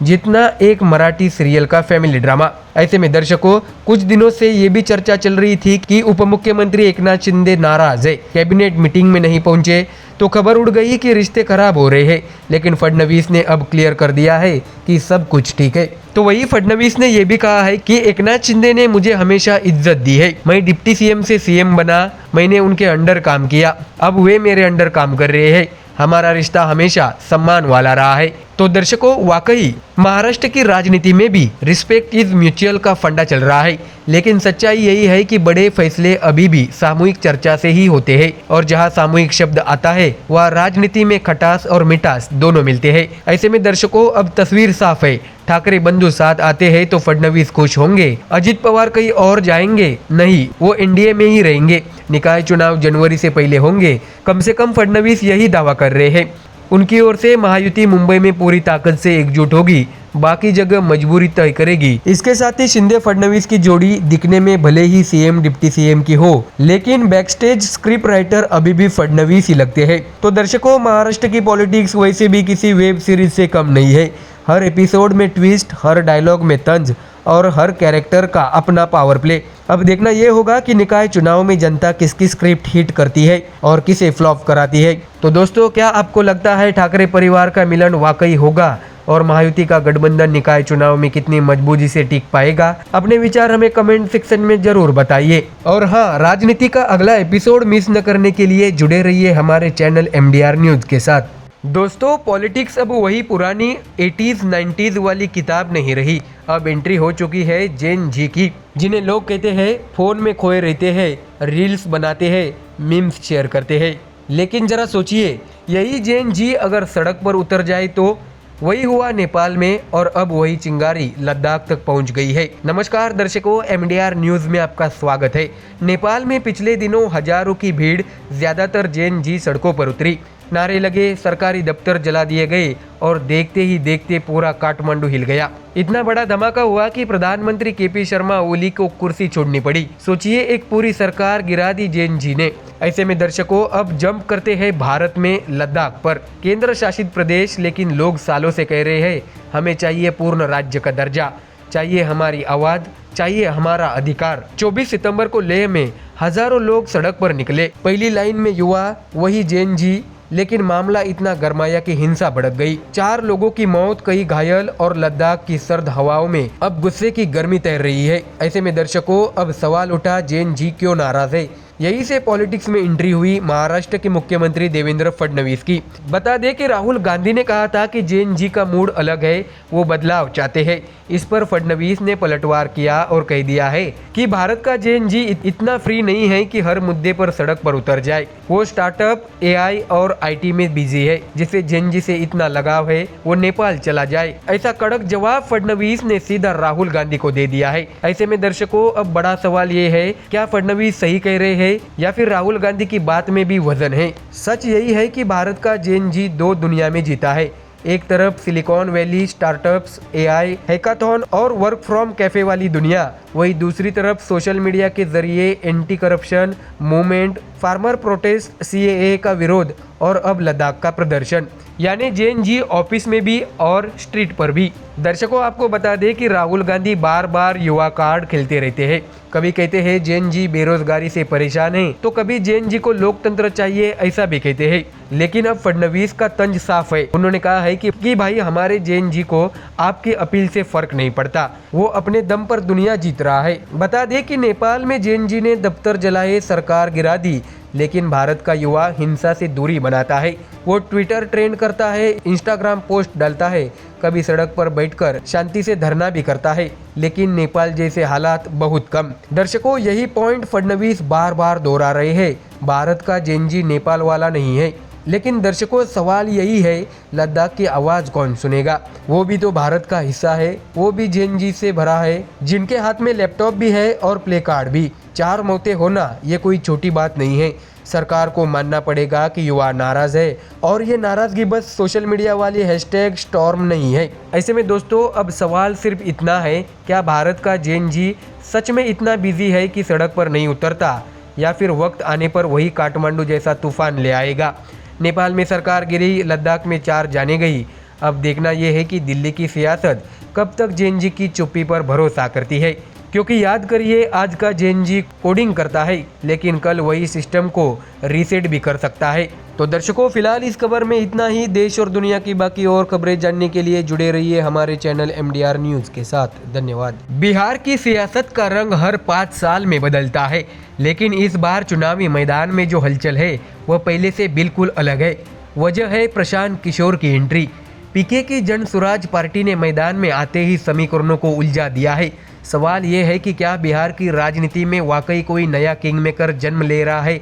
जितना एक मराठी सीरियल का फैमिली ड्रामा। ऐसे में दर्शकों, कुछ दिनों से ये भी चर्चा चल रही थी कि उप मुख्यमंत्री एकनाथ शिंदे नाराज है, कैबिनेट मीटिंग में नहीं पहुंचे, तो खबर उड़ गई कि रिश्ते खराब हो रहे हैं। लेकिन फडणवीस ने अब क्लियर कर दिया है कि सब कुछ ठीक है। तो वही फडणवीस ने यह भी कहा है कि एकनाथ शिंदे ने मुझे हमेशा इज्जत दी है, मैं डिप्टी सीएम से सीएम बना, मैंने उनके अंडर काम किया, अब वे मेरे अंडर काम कर रहे हैं, हमारा रिश्ता हमेशा सम्मान वाला रहा है। तो दर्शकों, वाकई महाराष्ट्र की राजनीति में भी रिस्पेक्ट इज म्यूचुअल का फंडा चल रहा है, लेकिन सच्चाई यही है कि बड़े फैसले अभी भी सामूहिक चर्चा से ही होते हैं, और जहां सामूहिक शब्द आता है वह राजनीति में खटास और मिठास दोनों मिलते हैं। ऐसे में दर्शकों, अब तस्वीर साफ है, ठाकरे बंधु साथ आते हैं तो फडणवीस खुश होंगे, अजित पवार कहीं और जाएंगे नहीं, वो एनडीए में ही रहेंगे, निकाय चुनाव जनवरी से पहले होंगे, कम से कम फडणवीस यही दावा कर रहे हैं। उनकी ओर से महायुति मुंबई में पूरी ताकत से एकजुट होगी, बाकी जगह मजबूरी तय करेगी। इसके साथ ही शिंदे फडणवीस की जोड़ी दिखने में भले ही सीएम डिप्टी सीएम की हो, लेकिन बैकस्टेज स्क्रिप्ट राइटर अभी भी फडणवीस ही लगते हैं। तो दर्शकों, महाराष्ट्र की पॉलिटिक्स वैसे भी किसी वेब सीरीज से कम नहीं है। हर एपिसोड में ट्विस्ट, हर डायलॉग में तंज और हर कैरेक्टर का अपना पावर प्ले। अब देखना यह होगा कि निकाय चुनाव में जनता किसकी स्क्रिप्ट हिट करती है और किसे फ्लॉप कराती है। तो दोस्तों, क्या आपको लगता है ठाकरे परिवार का मिलन वाकई होगा और महायुति का गठबंधन निकाय चुनाव में कितनी मजबूती से टिक पाएगा? अपने विचार हमें कमेंट सेक्शन में जरूर बताइए। और हाँ, राजनीति का अगला एपिसोड मिस न करने के लिए जुड़े रहिए हमारे चैनल MDR न्यूज के साथ। दोस्तों, पॉलिटिक्स अब वही पुरानी 80s 90s वाली किताब नहीं रही। अब एंट्री हो चुकी है जेन जी की, जिन्हें लोग कहते हैं फोन में खोए रहते हैं, रील्स बनाते हैं, मीम्स शेयर करते हैं। लेकिन जरा सोचिए, यही जेन जी अगर सड़क पर उतर जाए तो वही हुआ नेपाल में, और अब वही चिंगारी लद्दाख तक पहुंच गई है। नमस्कार दर्शकों, MDR न्यूज में आपका स्वागत है। नेपाल में पिछले दिनों हजारों की भीड़, ज्यादातर जेन जी सड़कों पर उतरी, नारे लगे, सरकारी दफ्तर जला दिए गए और देखते ही देखते पूरा काठमांडू हिल गया। इतना बड़ा धमाका हुआ कि प्रधानमंत्री KP शर्मा ओली को कुर्सी छोड़नी पड़ी। सोचिए, एक पूरी सरकार गिरा दी जेन जी ने। ऐसे में दर्शकों, अब जंप करते हैं भारत में लद्दाख पर, केंद्र शासित प्रदेश। लेकिन लोग सालों से कह रहे हैं हमें चाहिए पूर्ण राज्य का दर्जा, चाहिए हमारी आवाज, चाहिए हमारा अधिकार। 24 सितंबर को लेह में हजारों लोग सड़क पर निकले। पहली लाइन में युवा, वही जेन जी। लेकिन मामला इतना गरमाया कि हिंसा भड़क गई, 4 लोगों की मौत, कई घायल, और लद्दाख की सर्द हवाओं में अब गुस्से की गर्मी तैर रही है। ऐसे में दर्शकों, अब सवाल उठा, जेन जी क्यों नाराज है? यही से पॉलिटिक्स में एंट्री हुई महाराष्ट्र के मुख्यमंत्री देवेंद्र फडणवीस की। बता दें कि राहुल गांधी ने कहा था कि जेन जी का मूड अलग है, वो बदलाव चाहते हैं। इस पर फडणवीस ने पलटवार किया और कह दिया है कि भारत का जेन जी इतना फ्री नहीं है कि हर मुद्दे पर सड़क पर उतर जाए। वो स्टार्टअप, AI और IT में बिजी है। जिसे जेन जी से इतना लगाव है वो नेपाल चला जाए। ऐसा कड़क जवाब फडणवीस ने सीधा राहुल गांधी को दे दिया है। ऐसे में दर्शकों, अब बड़ा सवाल ये है, क्या फडणवीस सही कह रहे हैं या फिर राहुल गांधी की बात में भी वजन है? सच यही है कि भारत का जेन जी 2 दुनिया में जीता है। एक तरफ silicon valley, startups, AI, hackathon और वर्क फ्रॉम कैफे वाली दुनिया, वही दूसरी तरफ सोशल मीडिया के जरिए anti corruption movement, farmer protest, CAA का विरोध और अब लद्दाख का प्रदर्शन। यानी जेन जी ऑफिस में भी और स्ट्रीट पर भी। दर्शकों, आपको बता दें कि राहुल गांधी बार बार युवा कार्ड खेलते रहते हैं। कभी कहते हैं जेन जी बेरोजगारी से परेशान हैं, तो कभी जेन जी को लोकतंत्र चाहिए, ऐसा भी कहते हैं। लेकिन अब फडणवीस का तंज साफ है। उन्होंने कहा है कि भाई, हमारे जेन जी को आपकी अपील से फर्क नहीं पड़ता, वो अपने दम पर दुनिया जीत रहा है। बता दें कि नेपाल में जेन जी ने दफ्तर जलाए, सरकार गिरा दी, लेकिन भारत का युवा हिंसा से दूरी बनाता है। वो ट्विटर ट्रेंड करता है, इंस्टाग्राम पोस्ट डालता है, कभी सड़क पर बैठकर शांति से धरना भी करता है। लेकिन नेपाल जैसे हालात बहुत कम। दर्शकों, यही पॉइंट फडणवीस बार बार दोहरा रहे हैं। भारत का जेन जी नेपाल वाला नहीं है। लेकिन दर्शकों, सवाल यही है, लद्दाख की आवाज़ कौन सुनेगा? वो भी तो भारत का हिस्सा है, वो भी जेन जी से भरा है, जिनके हाथ में लैपटॉप भी है और प्ले कार्ड भी। 4 मौतें होना ये कोई छोटी बात नहीं है। सरकार को मानना पड़ेगा कि युवा नाराज है, और ये नाराजगी बस सोशल मीडिया वाली हैशटैग स्टॉर्म नहीं है। ऐसे में दोस्तों, अब सवाल सिर्फ इतना है, क्या भारत का जेन जी सच में इतना बिजी है कि सड़क पर नहीं उतरता, या फिर वक्त आने पर वही काठमांडू जैसा तूफान ले आएगा? नेपाल में सरकार गिरी, लद्दाख में 4 जाने गई। अब देखना यह है कि दिल्ली की सियासत कब तक जेन जी की चुप्पी पर भरोसा करती है, क्योंकि याद करिए, आज का जेन जी कोडिंग करता है, लेकिन कल वही सिस्टम को रीसेट भी कर सकता है। तो दर्शकों, फिलहाल इस खबर में इतना ही। देश और दुनिया की बाकी और खबरें जानने के लिए जुड़े रहिए हमारे चैनल MDR न्यूज़ के साथ। धन्यवाद। बिहार की सियासत का रंग हर 5 साल में बदलता है, लेकिन इस बार चुनावी मैदान में जो हलचल है वह पहले से बिल्कुल अलग है। वजह है प्रशांत किशोर की एंट्री। पीके की जन स्वराज पार्टी ने मैदान में आते ही समीकरणों को उलझा दिया है। सवाल ये है कि क्या बिहार की राजनीति में वाकई कोई नया किंग मेकर जन्म ले रहा है,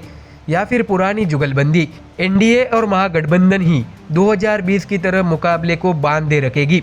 या फिर पुरानी जुगलबंदी एनडीए और महागठबंधन ही 2020 की तरह मुकाबले को बांध दे रखेगी?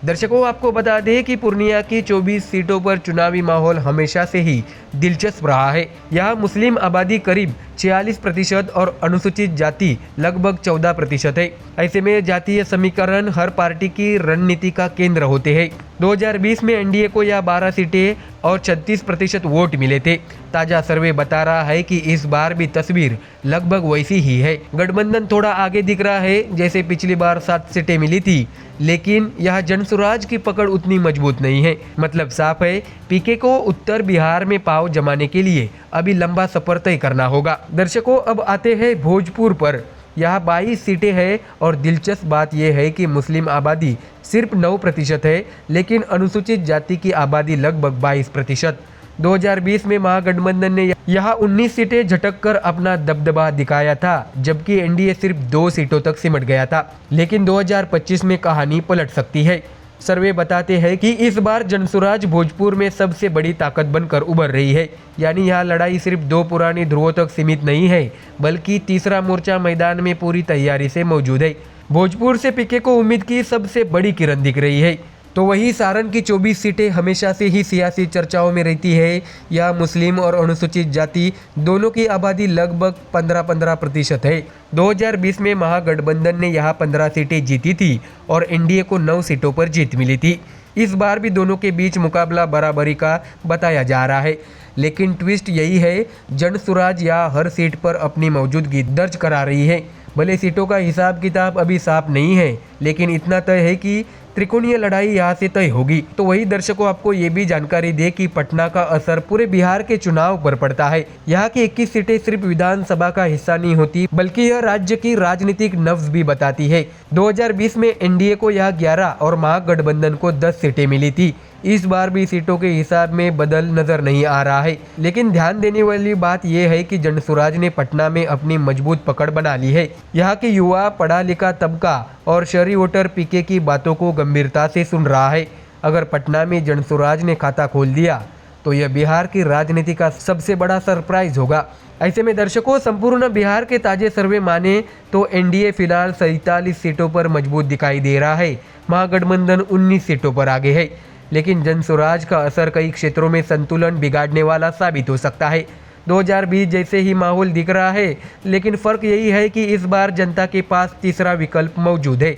दर्शकों, आपको बता दें कि पूर्णिया की 24 सीटों पर चुनावी माहौल हमेशा से ही दिलचस्प रहा है। यहाँ मुस्लिम आबादी करीब 46% और अनुसूचित जाति लगभग 14% है। ऐसे में जातीय समीकरण हर पार्टी की रणनीति का केंद्र होते हैं। 2020 में एनडीए को यह 12 सीटें और 36% वोट मिले थे। ताजा सर्वे बता रहा है कि इस बार भी तस्वीर लगभग वैसी ही है। गठबंधन थोड़ा आगे दिख रहा है, जैसे पिछली बार 7 सीटें मिली थी, लेकिन यह जनसुराज की पकड़ उतनी मजबूत नहीं है। मतलब साफ है, पीके को उत्तर बिहार में पांव जमाने के लिए अभी लंबा सफर तय करना होगा। दर्शकों, अब आते हैं भोजपुर पर। यहाँ 22 सीटें हैं, और दिलचस्प बात यह है कि मुस्लिम आबादी सिर्फ 9% है, लेकिन अनुसूचित जाति की आबादी लगभग 22%। 2020 में महागठबंधन ने यहाँ 19 सीटें झटक कर अपना दबदबा दिखाया था, जबकि एनडीए सिर्फ 2 सीटों तक सिमट गया था। लेकिन 2025 में कहानी पलट सकती है। सर्वे बताते हैं कि इस बार जनसुराज भोजपुर में सबसे बड़ी ताकत बनकर उभर रही है। यानी यह लड़ाई सिर्फ 2 पुरानी ध्रुवों तक सीमित नहीं है, बल्कि तीसरा मोर्चा मैदान में पूरी तैयारी से मौजूद है। भोजपुर से पीके को उम्मीद की सबसे बड़ी किरण दिख रही है। तो वही सारण की 24 सीटें हमेशा से ही सियासी चर्चाओं में रहती है। यह मुस्लिम और अनुसूचित जाति दोनों की आबादी लगभग 15% है। 2020 में महागठबंधन ने यहां 15 सीटें जीती थी, और एनडीए को 9 सीटों पर जीत मिली थी। इस बार भी दोनों के बीच मुकाबला बराबरी का बताया जा रहा है। लेकिन ट्विस्ट यही है, जन स्वराज यहाँ हर सीट पर अपनी मौजूदगी दर्ज करा रही है। भले सीटों का हिसाब किताब अभी साफ नहीं है, लेकिन इतना तय है कि त्रिकोणीय लड़ाई यहाँ से तय होगी। तो वही दर्शकों, आपको ये भी जानकारी दे कि पटना का असर पूरे बिहार के चुनाव पर पड़ता है। यहाँ की 21 सीटें सिर्फ विधानसभा का हिस्सा नहीं होती, बल्कि यह राज्य की राजनीतिक नब्ज भी बताती है। 2020 में एनडीए को यहाँ 11 और महागठबंधन को 10 सीटें मिली थी। इस बार भी सीटों के हिसाब में बदल नजर नहीं आ रहा है। लेकिन ध्यान देने वाली बात यह है कि जनसुराज ने पटना में अपनी मजबूत पकड़ बना ली है। यहाँ के युवा, पढ़ा लिखा तबका और शहरी वोटर पीके की बातों को गंभीरता से सुन रहा है। अगर पटना में जनसुराज ने खाता खोल दिया तो यह बिहार की राजनीति का सबसे बड़ा सरप्राइज होगा। ऐसे में दर्शकों, संपूर्ण बिहार के ताजे सर्वे माने तो एनडीए फिलहाल 47 सीटों पर मजबूत दिखाई दे रहा है। महागठबंधन 19 सीटों पर आगे है, लेकिन जनसुराज का असर कई क्षेत्रों में संतुलन बिगाड़ने वाला साबित हो सकता है। 2020 जैसे ही माहौल दिख रहा है, लेकिन फर्क यही है कि इस बार जनता के पास तीसरा विकल्प मौजूद है।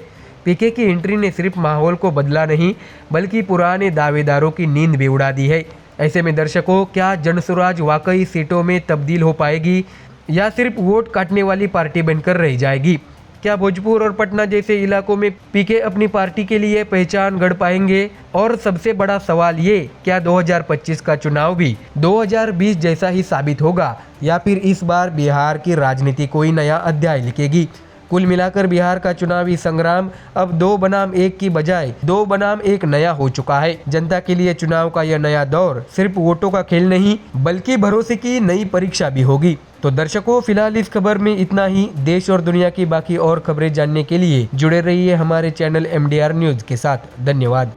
पीके की एंट्री ने सिर्फ माहौल को बदला नहीं, बल्कि पुराने दावेदारों की नींद भी उड़ा दी है। ऐसे में दर्शकों, क्या जनसुराज वाकई सीटों में तब्दील हो पाएगी, या सिर्फ वोट काटने वाली पार्टी बनकर रह जाएगी? क्या भोजपुर और पटना जैसे इलाकों में पीके अपनी पार्टी के लिए पहचान गढ़ पाएंगे? और सबसे बड़ा सवाल ये, क्या 2025 का चुनाव भी 2020 जैसा ही साबित होगा, या फिर इस बार बिहार की राजनीति कोई नया अध्याय लिखेगी? कुल मिलाकर बिहार का चुनावी संग्राम अब 2 बनाम 1 की बजाय 2 बनाम 1 नया हो चुका है। जनता के लिए चुनाव का यह नया दौर सिर्फ वोटों का खेल नहीं, बल्कि भरोसे की नई परीक्षा भी होगी। तो दर्शकों, फिलहाल इस खबर में इतना ही। देश और दुनिया की बाकी और खबरें जानने के लिए जुड़े रहिए हमारे चैनल MDR न्यूज़ के साथ। धन्यवाद।